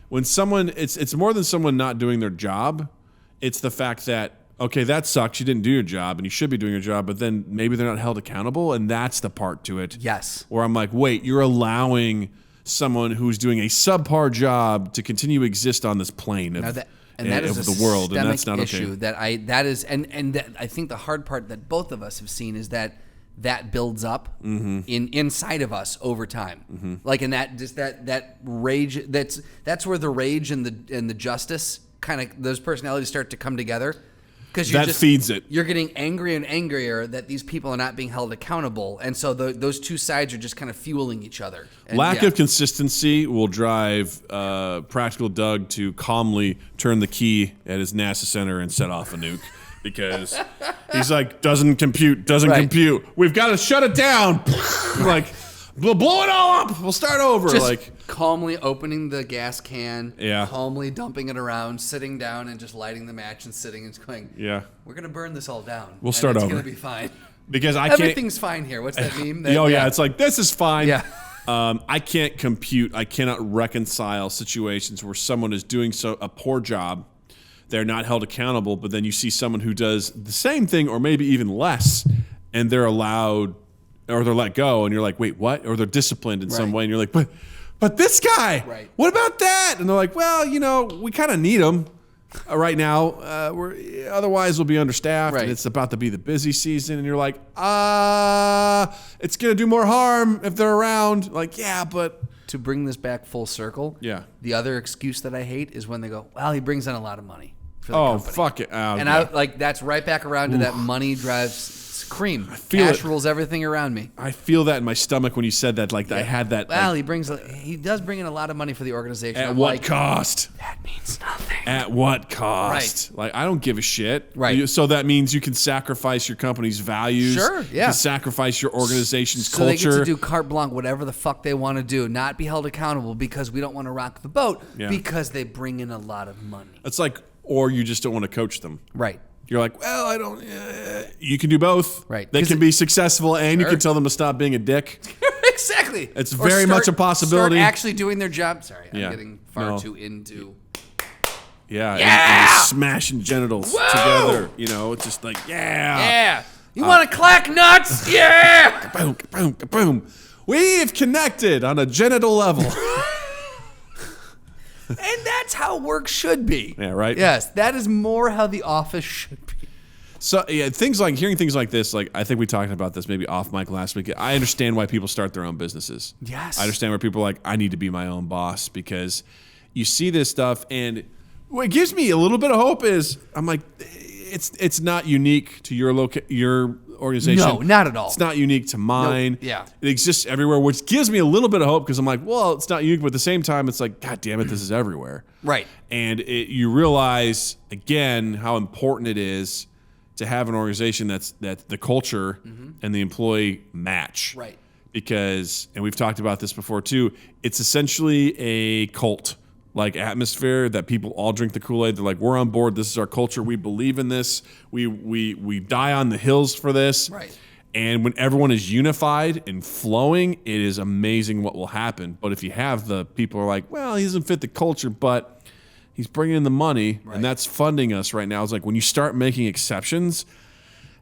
[SPEAKER 1] when someone, it's more than someone not doing their job. It's the fact that, okay, that sucks. You didn't do your job, and you should be doing your job, but then maybe they're not held accountable, and that's the part to it.
[SPEAKER 2] Yes.
[SPEAKER 1] Where I'm like, wait, you're allowing someone who's doing a subpar job to continue to exist on this plane of
[SPEAKER 2] that is
[SPEAKER 1] the world, and that's not
[SPEAKER 2] issue
[SPEAKER 1] okay.
[SPEAKER 2] That I think the hard part that both of us have seen is that builds up inside of us over time. Like, in that rage, that's where the rage and the justice kind of, those personalities start to come together. Because
[SPEAKER 1] feeds it.
[SPEAKER 2] You're getting angrier and angrier that these people are not being held accountable, and so those two sides are just kind of fueling each other. And
[SPEAKER 1] Lack of consistency will drive Practical Doug to calmly turn the key at his NASA center and set off a nuke. Because he's like, doesn't compute. We've got to shut it down. Like, we'll blow it all up. We'll start over.
[SPEAKER 2] Just
[SPEAKER 1] like,
[SPEAKER 2] calmly opening the gas can,
[SPEAKER 1] Yeah.
[SPEAKER 2] calmly dumping it around, sitting down and just lighting the match and sitting and going,
[SPEAKER 1] yeah.
[SPEAKER 2] we're going to burn this all down.
[SPEAKER 1] We'll start over.
[SPEAKER 2] It's going to be fine.
[SPEAKER 1] Because
[SPEAKER 2] Everything's fine here. What's that meme?
[SPEAKER 1] It's like, this is fine.
[SPEAKER 2] Yeah.
[SPEAKER 1] I can't compute. I cannot reconcile situations where someone is doing a poor job. They're not held accountable, but then you see someone who does the same thing or maybe even less, and they're allowed or they're let go, and you're like, wait, what? Or they're disciplined in some way, and you're like, but this guy, what about that? And they're like, well, you know, we kind of need him right now. Otherwise we'll be understaffed, and it's about to be the busy season, and you're like, it's going to do more harm if they're around. Like, yeah, but...
[SPEAKER 2] To bring this back full circle, the other excuse that I hate is when they go, well, he brings in a lot of money for the company.
[SPEAKER 1] Fuck it.
[SPEAKER 2] And that's right back around to that money drives cream. Cash rules everything around me.
[SPEAKER 1] I feel that in my stomach when you said that. Like, I had that.
[SPEAKER 2] Well, he does bring in a lot of money for the organization.
[SPEAKER 1] At what cost?
[SPEAKER 2] That means nothing.
[SPEAKER 1] At what cost?
[SPEAKER 2] Right.
[SPEAKER 1] Like, I don't give a shit.
[SPEAKER 2] Right.
[SPEAKER 1] So that means you can sacrifice your company's values.
[SPEAKER 2] Sure, yeah.
[SPEAKER 1] You can sacrifice your organization's
[SPEAKER 2] so
[SPEAKER 1] culture.
[SPEAKER 2] They get to do carte blanche, whatever the fuck they want to do, not be held accountable because we don't want to rock the boat because they bring in a lot of money.
[SPEAKER 1] It's like, or you just don't want to coach them.
[SPEAKER 2] Right.
[SPEAKER 1] You're like, well, I don't. You can do both.
[SPEAKER 2] Right.
[SPEAKER 1] They can be successful, and you can tell them to stop being a dick.
[SPEAKER 2] Exactly.
[SPEAKER 1] It's very much a possibility.
[SPEAKER 2] Start actually doing their job. Sorry, I'm getting far too into.
[SPEAKER 1] Yeah. And smashing genitals together. You know, it's just like,
[SPEAKER 2] Yeah. You want to clack nuts? Yeah.
[SPEAKER 1] Boom, boom, boom. We've connected on a genital level.
[SPEAKER 2] And that's how work should be.
[SPEAKER 1] Yeah, right?
[SPEAKER 2] Yes, that is more how the office should be.
[SPEAKER 1] So yeah, hearing things like this, like I think we talked about this maybe off mic last week. I understand why people start their own businesses.
[SPEAKER 2] Yes.
[SPEAKER 1] I understand where people are like, I need to be my own boss, because you see this stuff, and what gives me a little bit of hope is I'm like, it's not unique to your organization.
[SPEAKER 2] No, not at all.
[SPEAKER 1] It's not unique to mine.
[SPEAKER 2] Nope. Yeah.
[SPEAKER 1] It exists everywhere, which gives me a little bit of hope, because I'm like, well, it's not unique, but at the same time, it's like, God damn it, this is everywhere.
[SPEAKER 2] Right.
[SPEAKER 1] And you realize, again, how important it is to have an organization that the culture and the employee match.
[SPEAKER 2] Right.
[SPEAKER 1] Because, and we've talked about this before too, it's essentially a cult-like atmosphere that people all drink the Kool-Aid. They're like, we're on board. This is our culture. We believe in this. We die on the hills for this.
[SPEAKER 2] Right.
[SPEAKER 1] And when everyone is unified and flowing, it is amazing what will happen. But if you have the people who are like, well, he doesn't fit the culture, but he's bringing in the money, and that's funding us right now. It's like when you start making exceptions,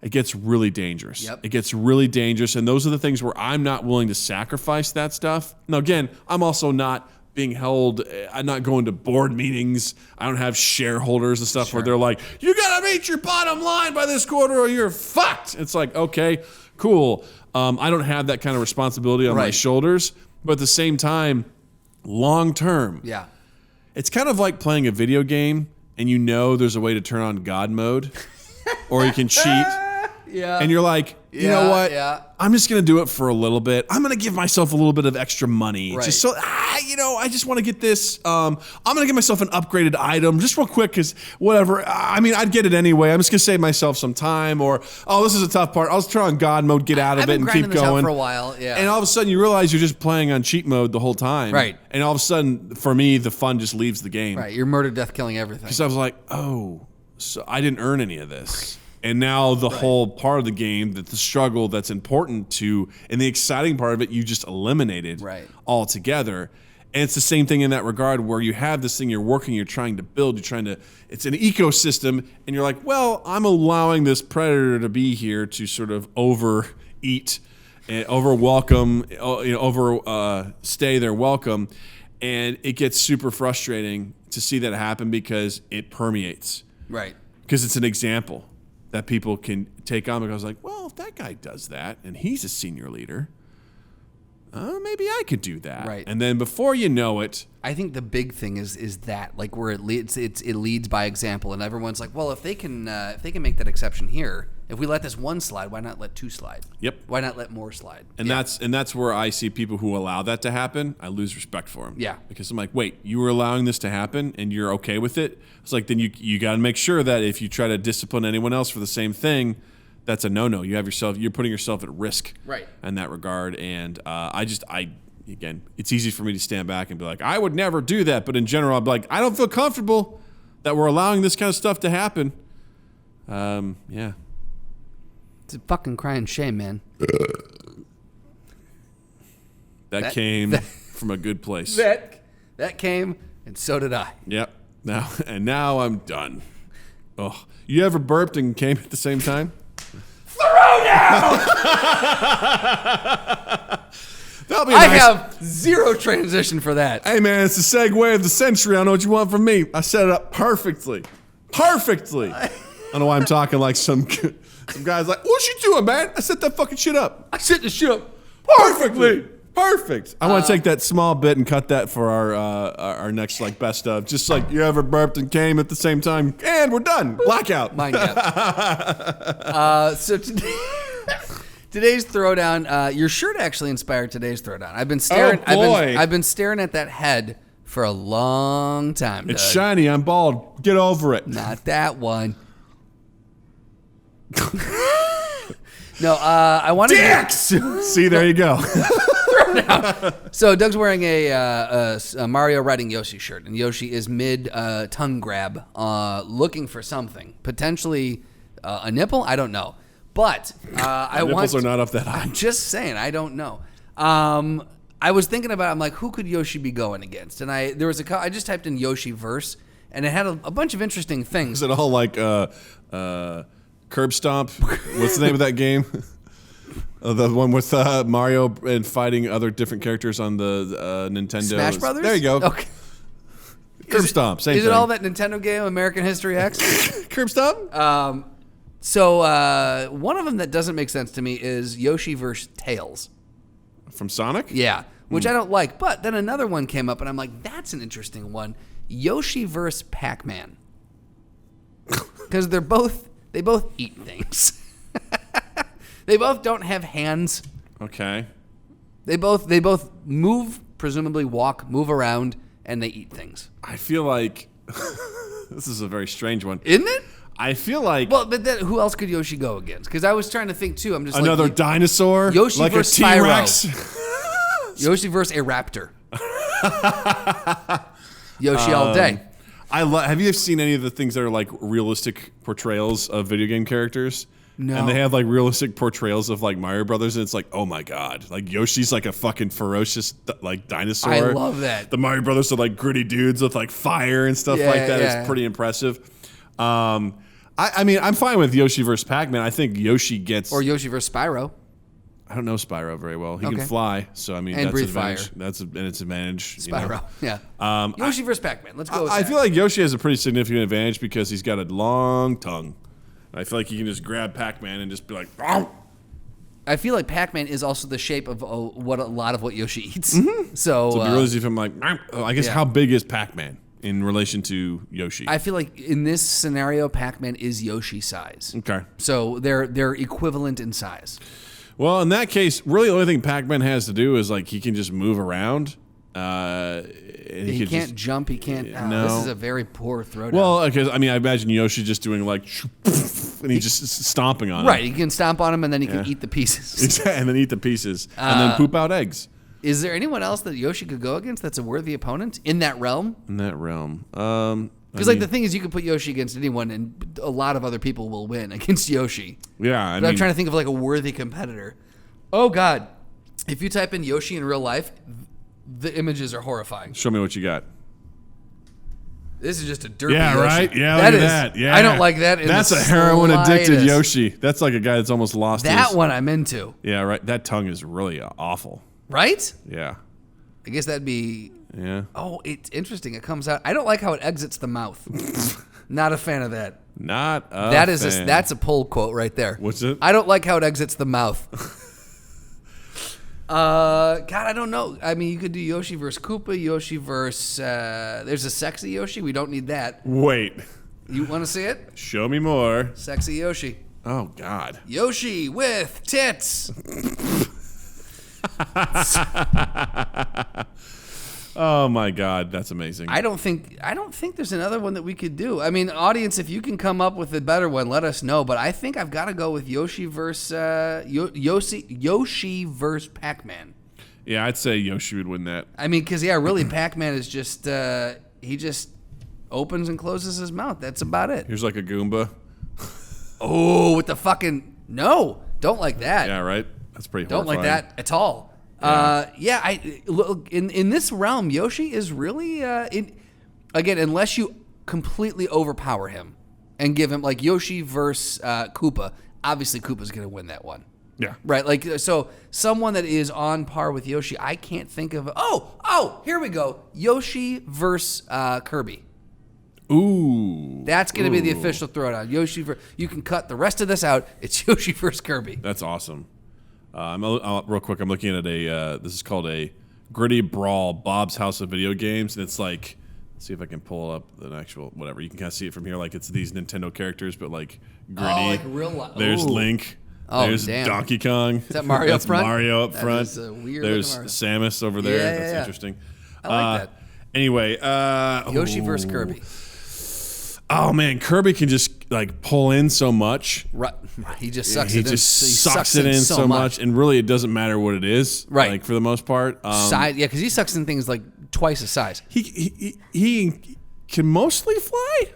[SPEAKER 1] it gets really dangerous.
[SPEAKER 2] Yep.
[SPEAKER 1] It gets really dangerous, and those are the things where I'm not willing to sacrifice that stuff. Now, again, I'm also not being held. I'm not going to board meetings. I don't have shareholders and stuff where they're like, you got to meet your bottom line by this quarter or you're fucked. It's like, okay, cool. I don't have that kind of responsibility on my shoulders, but at the same time, long term.
[SPEAKER 2] Yeah.
[SPEAKER 1] It's kind of like playing a video game and you know there's a way to turn on God mode or you can cheat.
[SPEAKER 2] Yeah.
[SPEAKER 1] And you're like, you know what?
[SPEAKER 2] Yeah.
[SPEAKER 1] I'm just going to do it for a little bit. I'm going to give myself a little bit of extra money.
[SPEAKER 2] Right.
[SPEAKER 1] Just so, I just want to get this. I'm going to give myself an upgraded item just real quick because whatever. I mean, I'd get it anyway. I'm just going to save myself some time or, this is a tough part. I'll just turn on God mode, get out of it and keep
[SPEAKER 2] this out
[SPEAKER 1] going.
[SPEAKER 2] for a while. Yeah.
[SPEAKER 1] And all of a sudden you realize you're just playing on cheat mode the whole time.
[SPEAKER 2] Right.
[SPEAKER 1] And all of a sudden, for me, the fun just leaves the game.
[SPEAKER 2] Right. You're murder, death, killing everything.
[SPEAKER 1] Because I was like, so I didn't earn any of this. And now the whole part of the game, that the struggle that's important to, and the exciting part of it, you just eliminated altogether. And it's the same thing in that regard where you have this thing you're working, you're trying to build, it's an ecosystem, and you're like, well, I'm allowing this predator to be here to sort of overeat, and overstay their welcome. And it gets super frustrating to see that happen because it permeates.
[SPEAKER 2] Right.
[SPEAKER 1] Because it's an example that people can take on because like, well, if that guy does that and he's a senior leader, maybe I could do that.
[SPEAKER 2] Right.
[SPEAKER 1] And then before you know it,
[SPEAKER 2] I think the big thing is that like where it leads by example, and everyone's like, well, if they can make that exception here, if we let this one slide, why not let two slide?
[SPEAKER 1] Yep.
[SPEAKER 2] Why not let more slide?
[SPEAKER 1] And that's where I see people who allow that to happen. I lose respect for them.
[SPEAKER 2] Yeah.
[SPEAKER 1] Because I'm like, wait, you were allowing this to happen and you're okay with it? It's like, then you got to make sure that if you try to discipline anyone else for the same thing, that's a no-no. You're putting yourself at risk.
[SPEAKER 2] Right.
[SPEAKER 1] In that regard. And again, it's easy for me to stand back and be like, I would never do that. But in general, I'm like, I don't feel comfortable that we're allowing this kind of stuff to happen. Yeah.
[SPEAKER 2] It's a fucking crying shame, man.
[SPEAKER 1] That came from a good place.
[SPEAKER 2] That came, and so did I.
[SPEAKER 1] Yep. Now I'm done. Oh, you ever burped and came at the same time?
[SPEAKER 3] Throwdown!
[SPEAKER 1] That'll be
[SPEAKER 2] I
[SPEAKER 1] nice.
[SPEAKER 2] have zero transition for that.
[SPEAKER 1] Hey man, it's the segue of the century. I know what you want from me. I set it up perfectly. I don't know why I'm talking like some guy's like, what you doing, man? I set that fucking shit up.
[SPEAKER 2] I set the shit up
[SPEAKER 1] Perfectly. Perfect. I want to take that small bit and cut that for our next like best of. Just like you ever burped and came at the same time, and we're done. Blackout.
[SPEAKER 2] Mind gap. So today's throwdown. Your shirt actually inspired today's throwdown. I've been staring.
[SPEAKER 1] Oh boy.
[SPEAKER 2] I've been staring at that head for a long time.
[SPEAKER 1] It's
[SPEAKER 2] Doug.
[SPEAKER 1] shiny. I'm bald. Get over it.
[SPEAKER 2] Not that one. No, I wanted
[SPEAKER 1] Dicks! See, there you go.
[SPEAKER 2] So Doug's wearing a Mario riding Yoshi shirt, and Yoshi is mid tongue grab, looking for something, potentially a nipple. I don't know, but
[SPEAKER 1] Nipples are not up that high.
[SPEAKER 2] I'm just saying, I don't know. I was thinking about, I'm like, who could Yoshi be going against? And I just typed in Yoshi verse, and it had a bunch of interesting things.
[SPEAKER 1] Is it all like Curb Stomp? What's the name of that game? The one with Mario and fighting other different characters on the Nintendo.
[SPEAKER 2] Smash Brothers?
[SPEAKER 1] There you go.
[SPEAKER 2] Okay.
[SPEAKER 1] Curb Stomp, same thing.
[SPEAKER 2] Is it all that Nintendo game, American History X?
[SPEAKER 1] Curb Stomp?
[SPEAKER 2] So one of them that doesn't make sense to me is Yoshi vs. Tails.
[SPEAKER 1] From Sonic?
[SPEAKER 2] Yeah, which I don't like. But then another one came up, and I'm like, that's an interesting one. Yoshi vs. Pac-Man. Because they both eat things. They both don't have hands.
[SPEAKER 1] Okay.
[SPEAKER 2] They both move, presumably walk, move around, and they eat things.
[SPEAKER 1] I feel like this is a very strange one.
[SPEAKER 2] Isn't it?
[SPEAKER 1] I feel like
[SPEAKER 2] But then who else could Yoshi go against? Because I was trying to think too. I'm just
[SPEAKER 1] another dinosaur,
[SPEAKER 2] Yoshi
[SPEAKER 1] like
[SPEAKER 2] versus
[SPEAKER 1] a T-Rex.
[SPEAKER 2] Yoshi versus a raptor. Yoshi all day.
[SPEAKER 1] Have you seen any of the things that are like realistic portrayals of video game characters?
[SPEAKER 2] No.
[SPEAKER 1] And they have like realistic portrayals of like Mario Brothers, and it's like, oh my god, like Yoshi's like a fucking ferocious like dinosaur.
[SPEAKER 2] I love that.
[SPEAKER 1] The Mario Brothers are like gritty dudes with like fire and stuff like that. It's pretty impressive. I mean, I'm fine with Yoshi versus Pac-Man. I think Yoshi gets
[SPEAKER 2] Or Yoshi versus Spyro.
[SPEAKER 1] I don't know Spyro very well. He can fly, so I mean
[SPEAKER 2] And
[SPEAKER 1] that's
[SPEAKER 2] breathe
[SPEAKER 1] advantage.
[SPEAKER 2] fire.
[SPEAKER 1] That's its advantage.
[SPEAKER 2] Spyro.
[SPEAKER 1] You know?
[SPEAKER 2] Yeah. Yoshi versus Pac-Man. Let's go with
[SPEAKER 1] I
[SPEAKER 2] that.
[SPEAKER 1] feel like Yoshi has a pretty significant advantage because he's got a long tongue. I feel like he can just grab Pac-Man and just be like, "Ow."
[SPEAKER 2] I feel like Pac-Man is also the shape of what a lot of what Yoshi eats.
[SPEAKER 1] Mm-hmm.
[SPEAKER 2] So
[SPEAKER 1] it'd be really easy if I'm like, I guess
[SPEAKER 2] yeah.
[SPEAKER 1] how big is Pac-Man in relation to Yoshi?
[SPEAKER 2] I feel like in this scenario, Pac-Man is Yoshi size.
[SPEAKER 1] Okay.
[SPEAKER 2] So they're equivalent in size.
[SPEAKER 1] Well, in that case, really the only thing Pac-Man has to do is like he can just move around. And
[SPEAKER 2] He
[SPEAKER 1] could
[SPEAKER 2] can't
[SPEAKER 1] just,
[SPEAKER 2] jump. He can't.
[SPEAKER 1] no.
[SPEAKER 2] This is a very poor throwdown.
[SPEAKER 1] Well, because I mean, I imagine Yoshi just doing like, and he's just stomping on
[SPEAKER 2] right.
[SPEAKER 1] it.
[SPEAKER 2] He can stomp on him and then he can eat the pieces.
[SPEAKER 1] And then eat the pieces, and then poop out eggs.
[SPEAKER 2] Is there anyone else that Yoshi could go against that's a worthy opponent in that realm?
[SPEAKER 1] In that realm,
[SPEAKER 2] Because like the thing is, you can put Yoshi against anyone, and a lot of other people will win against Yoshi.
[SPEAKER 1] yeah,
[SPEAKER 2] But I'm trying to think of like a worthy competitor. Oh God, if you type in Yoshi in real life, the images are horrifying.
[SPEAKER 1] show me what you got.
[SPEAKER 2] This is just a derpy
[SPEAKER 1] Yeah,
[SPEAKER 2] Yoshi.
[SPEAKER 1] right. Yeah, look at that. Yeah,
[SPEAKER 2] I don't like that.
[SPEAKER 1] That's a heroin addicted Yoshi. That's like a guy that's almost lost
[SPEAKER 2] That
[SPEAKER 1] his.
[SPEAKER 2] one I'm into.
[SPEAKER 1] Yeah, right. That tongue is really awful.
[SPEAKER 2] Right?
[SPEAKER 1] Yeah,
[SPEAKER 2] I guess that'd be.
[SPEAKER 1] yeah.
[SPEAKER 2] Oh, it's interesting. It comes out. I don't like how it exits the mouth. Not a fan of that.
[SPEAKER 1] Not a
[SPEAKER 2] That is
[SPEAKER 1] fan.
[SPEAKER 2] that's a pull quote right there.
[SPEAKER 1] What's it?
[SPEAKER 2] I don't like how it exits the mouth. God, I don't know. I mean, you could do Yoshi versus Koopa, Yoshi versus. There's a sexy Yoshi. We don't need that.
[SPEAKER 1] Wait.
[SPEAKER 2] You want to see it?
[SPEAKER 1] Show me more.
[SPEAKER 2] Sexy Yoshi.
[SPEAKER 1] Oh God.
[SPEAKER 2] Yoshi with tits.
[SPEAKER 1] Oh my God, that's amazing.
[SPEAKER 2] I don't think there's another one that we could do. I mean, audience, if you can come up with a better one, let us know. But I think I've got to go with Yoshi versus Yoshi versus Pac-Man.
[SPEAKER 1] Yeah, I'd say Yoshi would win that.
[SPEAKER 2] I mean, because really, Pac-Man is just he just opens and closes his mouth. That's about it.
[SPEAKER 1] Here's like a Goomba.
[SPEAKER 2] Oh, with the fucking no! Don't like that.
[SPEAKER 1] Yeah, right. That's pretty.
[SPEAKER 2] Don't like
[SPEAKER 1] horrifying.
[SPEAKER 2] that at all. I look in this realm. Yoshi is really again, unless you completely overpower him and give him like Yoshi versus Koopa. Obviously, Koopa's going to win that one.
[SPEAKER 1] Yeah.
[SPEAKER 2] Right. Like so, someone that is on par with Yoshi. I can't think of. Oh, here we go. Yoshi versus Kirby.
[SPEAKER 1] Ooh.
[SPEAKER 2] That's going to be the official throwdown. Yoshi. You can cut the rest of this out. It's Yoshi versus Kirby.
[SPEAKER 1] That's awesome. Real quick, I'm looking at this is called a Gritty Brawl, Bob's House of Video Games, and it's like, let's see if I can pull up the actual, whatever. You can kind of see it from here, like it's these Nintendo characters, but like gritty.
[SPEAKER 2] Oh, like real life.
[SPEAKER 1] There's Link.
[SPEAKER 2] Oh,
[SPEAKER 1] There's
[SPEAKER 2] damn.
[SPEAKER 1] Donkey Kong.
[SPEAKER 2] Is that Mario
[SPEAKER 1] That's
[SPEAKER 2] up front?
[SPEAKER 1] Mario up
[SPEAKER 2] That
[SPEAKER 1] front.
[SPEAKER 2] is a weird
[SPEAKER 1] There's
[SPEAKER 2] looking
[SPEAKER 1] Samus over there.
[SPEAKER 2] Yeah,
[SPEAKER 1] That's
[SPEAKER 2] yeah.
[SPEAKER 1] interesting.
[SPEAKER 2] I like that.
[SPEAKER 1] Anyway,
[SPEAKER 2] Yoshi versus Kirby.
[SPEAKER 1] Oh man, Kirby can just like pull in so much.
[SPEAKER 2] Right. He just sucks
[SPEAKER 1] He
[SPEAKER 2] it in.
[SPEAKER 1] just
[SPEAKER 2] He
[SPEAKER 1] sucks it in so much, and really, it doesn't matter what it is.
[SPEAKER 2] Right.
[SPEAKER 1] Like for the most part.
[SPEAKER 2] Size, yeah, because he sucks in things like twice his size.
[SPEAKER 1] He can mostly fly.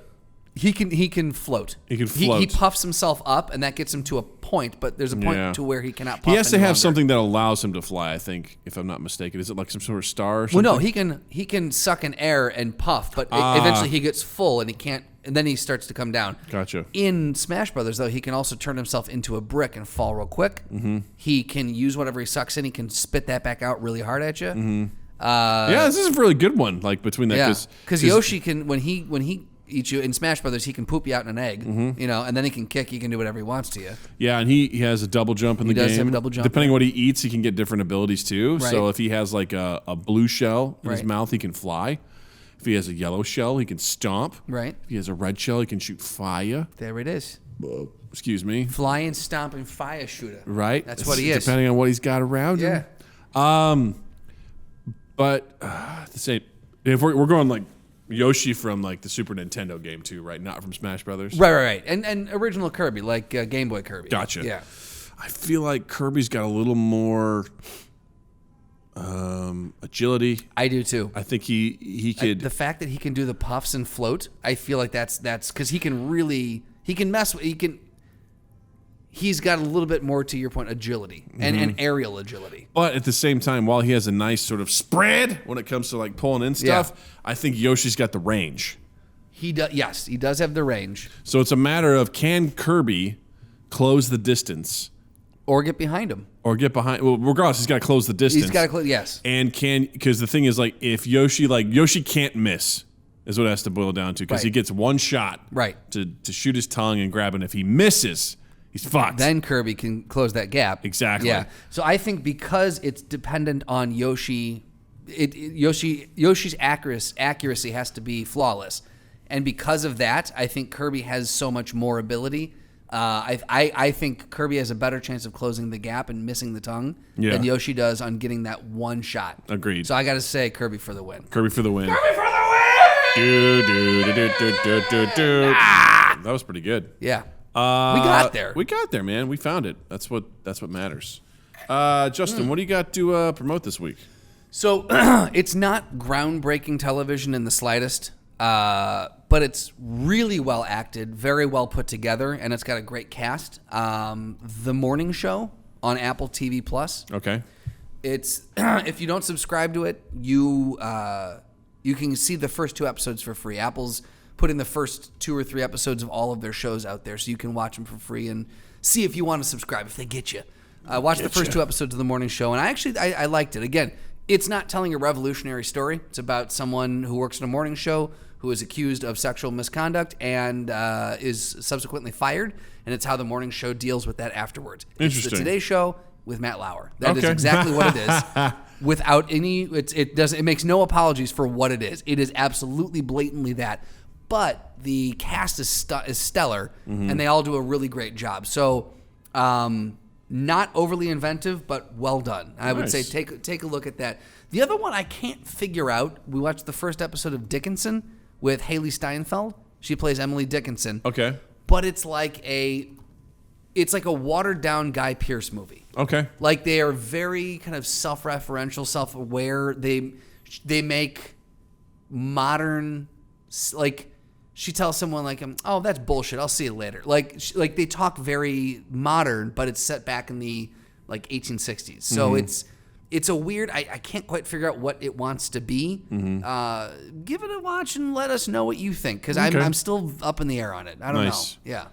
[SPEAKER 2] He can float.
[SPEAKER 1] He can float.
[SPEAKER 2] He puffs himself up, and that gets him to a point. But there's a point
[SPEAKER 1] Yeah.
[SPEAKER 2] to where he cannot. Puff
[SPEAKER 1] He has to
[SPEAKER 2] any
[SPEAKER 1] have
[SPEAKER 2] longer.
[SPEAKER 1] something that allows him to fly. I think, if I'm not mistaken, is it like some sort of star? Or something?
[SPEAKER 2] Well, no, he can suck in air and puff, but eventually he gets full, and he can't. And then he starts to come down.
[SPEAKER 1] Gotcha.
[SPEAKER 2] In Smash Brothers, though, he can also turn himself into a brick and fall real quick. Mm-hmm. He can use whatever he sucks in. He can spit that back out really hard at you. Mm-hmm.
[SPEAKER 1] Yeah, this is a really good one. Like between that,
[SPEAKER 2] Yeah, because Yoshi can when he eats you in Smash Brothers, he can poop you out in an egg, you know, and then he can kick. He can do whatever he wants to you.
[SPEAKER 1] Yeah, and he has a double jump in the game.
[SPEAKER 2] He does have a double jump.
[SPEAKER 1] Depending on what he eats, he can get different abilities too.
[SPEAKER 2] Right.
[SPEAKER 1] So if he has like a blue shell in his
[SPEAKER 2] Right.
[SPEAKER 1] mouth, he can fly. If he has a yellow shell, he can stomp.
[SPEAKER 2] Right.
[SPEAKER 1] If he has a red shell, he can shoot fire.
[SPEAKER 2] There it is.
[SPEAKER 1] Excuse me.
[SPEAKER 2] Flying, stomping, fire shooter.
[SPEAKER 1] Right.
[SPEAKER 2] That's what he is.
[SPEAKER 1] Depending on what he's got around him.
[SPEAKER 2] Yeah.
[SPEAKER 1] But to say, if we're going like Yoshi from like the Super Nintendo game too, right? Not from Smash Brothers.
[SPEAKER 2] Right. And original Kirby, like Game Boy Kirby.
[SPEAKER 1] Gotcha.
[SPEAKER 2] Yeah.
[SPEAKER 1] I feel like Kirby's got a little more agility.
[SPEAKER 2] I do too.
[SPEAKER 1] I think he could.
[SPEAKER 2] The fact that he can do the puffs and float, I feel like that's because he can mess with, he's got a little bit more, to your point, agility and aerial agility.
[SPEAKER 1] But at the same time, while he has a nice sort of spread when it comes to like pulling in stuff, I think Yoshi's got the range.
[SPEAKER 2] He does. Yes, he does have the range.
[SPEAKER 1] So it's a matter of, can Kirby close the distance
[SPEAKER 2] Or get behind him.
[SPEAKER 1] or get behind? Well, regardless, he's got to close the distance.
[SPEAKER 2] He's got to close. Yes.
[SPEAKER 1] And because the thing is, like, if Yoshi can't miss, is what it has to boil down to, because he
[SPEAKER 2] Right.
[SPEAKER 1] gets one shot to shoot his tongue and grab it. And if he misses, he's fucked.
[SPEAKER 2] Then Kirby can close that gap.
[SPEAKER 1] Exactly.
[SPEAKER 2] Yeah. So I think because it's dependent on Yoshi, Yoshi's accuracy has to be flawless, and because of that, I think Kirby has so much more ability. I think Kirby has a better chance of closing the gap and missing the tongue than Yoshi does on getting that one shot.
[SPEAKER 1] Agreed.
[SPEAKER 2] So I got to say Kirby for the win.
[SPEAKER 1] Kirby for the win.
[SPEAKER 3] Kirby for the win!
[SPEAKER 1] Do. That was pretty good.
[SPEAKER 2] Yeah. We got there.
[SPEAKER 1] We got there, man. We found it. That's what matters. Justin, what do you got to promote this week?
[SPEAKER 2] So it's not groundbreaking television in the slightest, but it's really well acted, very well put together, and it's got a great cast. The Morning Show on Apple TV Plus.
[SPEAKER 1] Okay.
[SPEAKER 2] It's if you don't subscribe to it, you can see the first 2 episodes for free. Apple's putting the first 2 or 3 episodes of all of their shows out there, so you can watch them for free and see if you want to subscribe, if they get you. Watch the first 2 episodes of The Morning Show, and I liked it. Again, it's not telling a revolutionary story. It's about someone who works in a morning show who is accused of sexual misconduct and is subsequently fired, and it's how the morning show deals with that afterwards.
[SPEAKER 1] Interesting.
[SPEAKER 2] It's the Today Show with Matt Lauer. That is exactly what it is. Without any, it makes no apologies for what it is. It is absolutely blatantly that. But the cast is stellar, and they all do a really great job. So, not overly inventive, but well done. I would say take a look at that. The other one I can't figure out. We watched the first episode of Dickinson with Haley Steinfeld. She plays Emily Dickinson.
[SPEAKER 1] Okay.
[SPEAKER 2] But it's like a watered down Guy Pearce movie.
[SPEAKER 1] Okay.
[SPEAKER 2] Like they are very kind of self-referential, self-aware. They make modern, like she tells someone like, "Oh, that's bullshit. I'll see you later." Like they talk very modern, but it's set back in the like 1860s. So it's a weird. I can't quite figure out what it wants to be. Give it a watch and let us know what you think, because I'm still up in the air on it. I don't know. Yeah.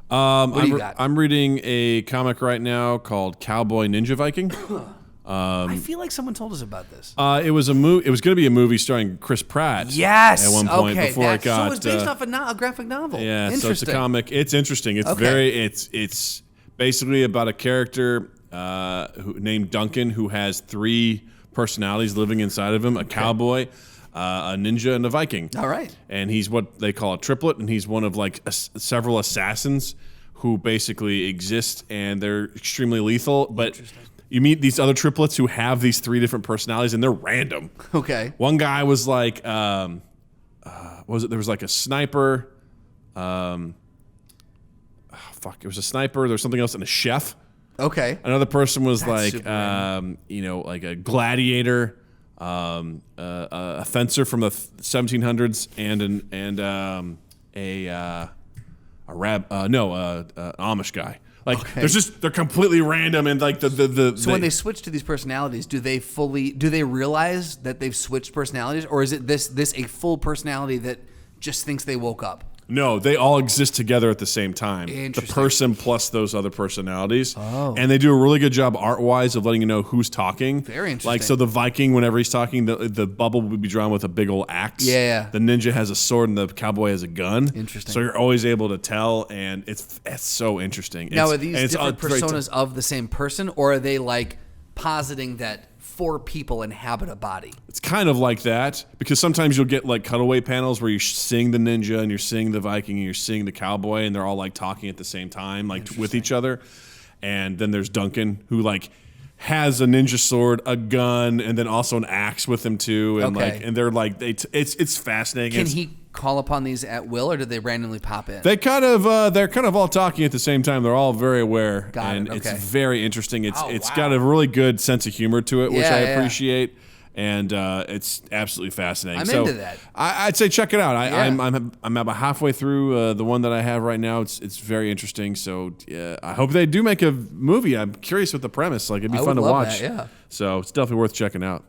[SPEAKER 2] What do you got?
[SPEAKER 1] I'm reading a comic right now called Cowboy Ninja Viking.
[SPEAKER 2] I feel like someone told us about this.
[SPEAKER 1] It was going to be a movie starring Chris Pratt.
[SPEAKER 2] Yes.
[SPEAKER 1] At one point before it got.
[SPEAKER 2] So it's based off a graphic novel.
[SPEAKER 1] Yeah. So it's a comic. It's interesting. It's it's basically about a character named Duncan who has 3 personalities living inside of him: a cowboy, a ninja, and a Viking.
[SPEAKER 2] All right.
[SPEAKER 1] And he's what they call a triplet, and he's one of like several assassins who basically exist, and they're extremely lethal. But you meet these other triplets who have these 3 different personalities, and they're random.
[SPEAKER 2] Okay.
[SPEAKER 1] One guy was like, there was like a sniper. It was a sniper. There was something else, and a chef.
[SPEAKER 2] Okay.
[SPEAKER 1] Another person was
[SPEAKER 2] That's
[SPEAKER 1] like,
[SPEAKER 2] super
[SPEAKER 1] like a gladiator, a fencer from the 1700s, and an Amish guy. Like they're completely random, and like
[SPEAKER 2] when they switch to these personalities, do they realize that they've switched personalities, or is it this a full personality that just thinks they woke up?
[SPEAKER 1] No, they all exist together at the same time. The
[SPEAKER 2] Interesting.
[SPEAKER 1] person plus those other personalities.
[SPEAKER 2] Oh.
[SPEAKER 1] And they do a really good job art-wise of letting you know who's talking.
[SPEAKER 2] Very interesting.
[SPEAKER 1] Like, so the Viking, whenever he's talking, the bubble would be drawn with a big old axe.
[SPEAKER 2] Yeah.
[SPEAKER 1] The ninja has a sword and the cowboy has a gun.
[SPEAKER 2] Interesting.
[SPEAKER 1] So you're always able to tell, and it's so interesting.
[SPEAKER 2] Now,
[SPEAKER 1] It's-
[SPEAKER 2] are these
[SPEAKER 1] and it's
[SPEAKER 2] different
[SPEAKER 1] very
[SPEAKER 2] personas of the same person, or are they like positing that 4 people inhabit a body?
[SPEAKER 1] It's kind of like that, because sometimes you'll get like cutaway panels where you're seeing the ninja and you're seeing the Viking and you're seeing the cowboy, and they're all like talking at the same time, like with each other. And then there's Duncan, who like has a ninja sword, a gun, and then also an axe with him too. And
[SPEAKER 2] Okay.
[SPEAKER 1] like, and they're like, it's fascinating.
[SPEAKER 2] Can
[SPEAKER 1] It's-
[SPEAKER 2] he call upon these at will, or do they randomly pop in?
[SPEAKER 1] They kind of they're kind of all talking at the same time. They're all very aware,
[SPEAKER 2] Got it,
[SPEAKER 1] and
[SPEAKER 2] okay.
[SPEAKER 1] it's very interesting. It's
[SPEAKER 3] Oh,
[SPEAKER 1] it's
[SPEAKER 3] wow.
[SPEAKER 1] got a really good sense of humor to it, which
[SPEAKER 2] Yeah,
[SPEAKER 1] I
[SPEAKER 2] yeah.
[SPEAKER 1] appreciate, and it's absolutely fascinating.
[SPEAKER 2] I'm
[SPEAKER 1] so
[SPEAKER 2] into that.
[SPEAKER 1] I'd say check it out.
[SPEAKER 2] Yeah.
[SPEAKER 1] I'm about halfway through the one that I have right now. It's very interesting. So I hope they do make a movie. I'm curious with the premise. Like, it'd be
[SPEAKER 2] I
[SPEAKER 1] fun to
[SPEAKER 2] would love
[SPEAKER 1] watch.
[SPEAKER 2] that, yeah.
[SPEAKER 1] So it's definitely worth checking out.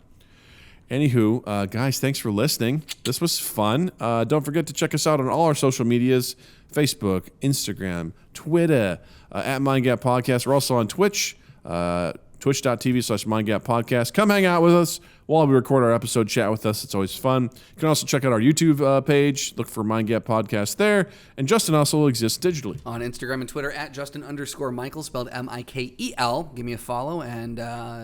[SPEAKER 1] Anywho, guys, thanks for listening. This was fun. Don't forget to check us out on all our social medias: Facebook, Instagram, Twitter, at MindGap Podcast. We're also on Twitch, twitch.tv/MindGap Podcast. Come hang out with us while we record our episode. Chat with us. It's always fun. You can also check out our YouTube page. Look for MindGap Podcast there. And Justin also exists digitally.
[SPEAKER 2] On Instagram and Twitter at Justin_Michael, spelled Mikel. Give me a follow and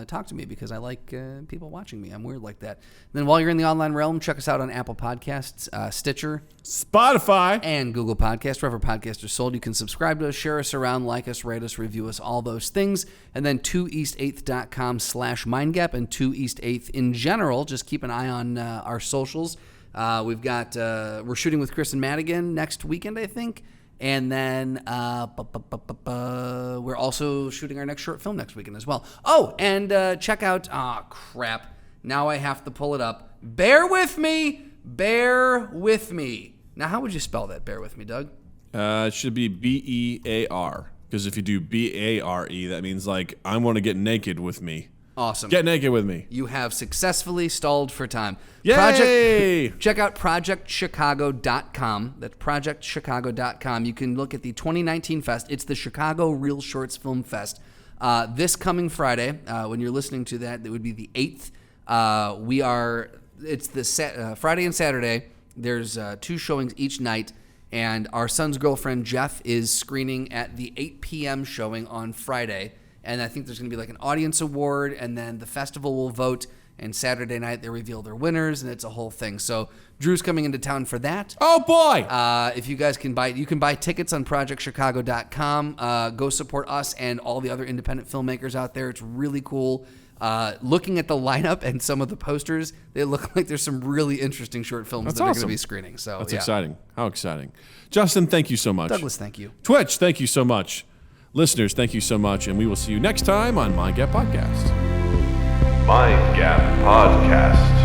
[SPEAKER 2] talk to me, because I like people watching me. I'm weird like that. And then while you're in the online realm, check us out on Apple Podcasts, Stitcher,
[SPEAKER 1] Spotify.
[SPEAKER 2] and Google Podcasts. Wherever podcasts are sold, you can subscribe to us, share us around, like us, rate us, review us, all those things. And then 2east8th.com/mindgap and 2east8th in general. Just keep an eye on our socials. We've got we're shooting with Chris and Matt again next weekend, I think. And then we're also shooting our next short film next weekend as well. Oh, and check out, crap. Now I have to pull it up. Bear with me. Now, how would you spell that? Bear with me, Doug.
[SPEAKER 1] It should be BEAR, because if you do BARE, that means like, I want to get naked with me.
[SPEAKER 2] Awesome.
[SPEAKER 1] Get naked with me.
[SPEAKER 2] You have successfully stalled for time.
[SPEAKER 1] Yay!
[SPEAKER 2] Check out projectchicago.com. That's projectchicago.com. You can look at the 2019 Fest. It's the Chicago Real Shorts Film Fest. This coming Friday, when you're listening to that, it would be the 8th. It's the Friday and Saturday. There's 2 showings each night. And our son's girlfriend, Jeff, is screening at the 8 p.m. showing on Friday. And I think there's going to be like an audience award, and then the festival will vote. And Saturday night, they reveal their winners, and it's a whole thing. So Drew's coming into town for that.
[SPEAKER 1] Oh, boy!
[SPEAKER 2] If you guys can buy tickets on projectchicago.com. Go support us and all the other independent filmmakers out there. It's really cool. Looking at the lineup and some of the posters, they look like there's some really interesting short films that are going to
[SPEAKER 1] awesome.
[SPEAKER 2] be screening. So
[SPEAKER 1] That's
[SPEAKER 2] yeah.
[SPEAKER 1] exciting. How exciting. Justin, thank you so much.
[SPEAKER 2] Douglas, thank you.
[SPEAKER 1] Twitch, thank you so much. Listeners, thank you so much. And we will see you next time on MindGap Podcast.
[SPEAKER 4] Mind Gap Podcast.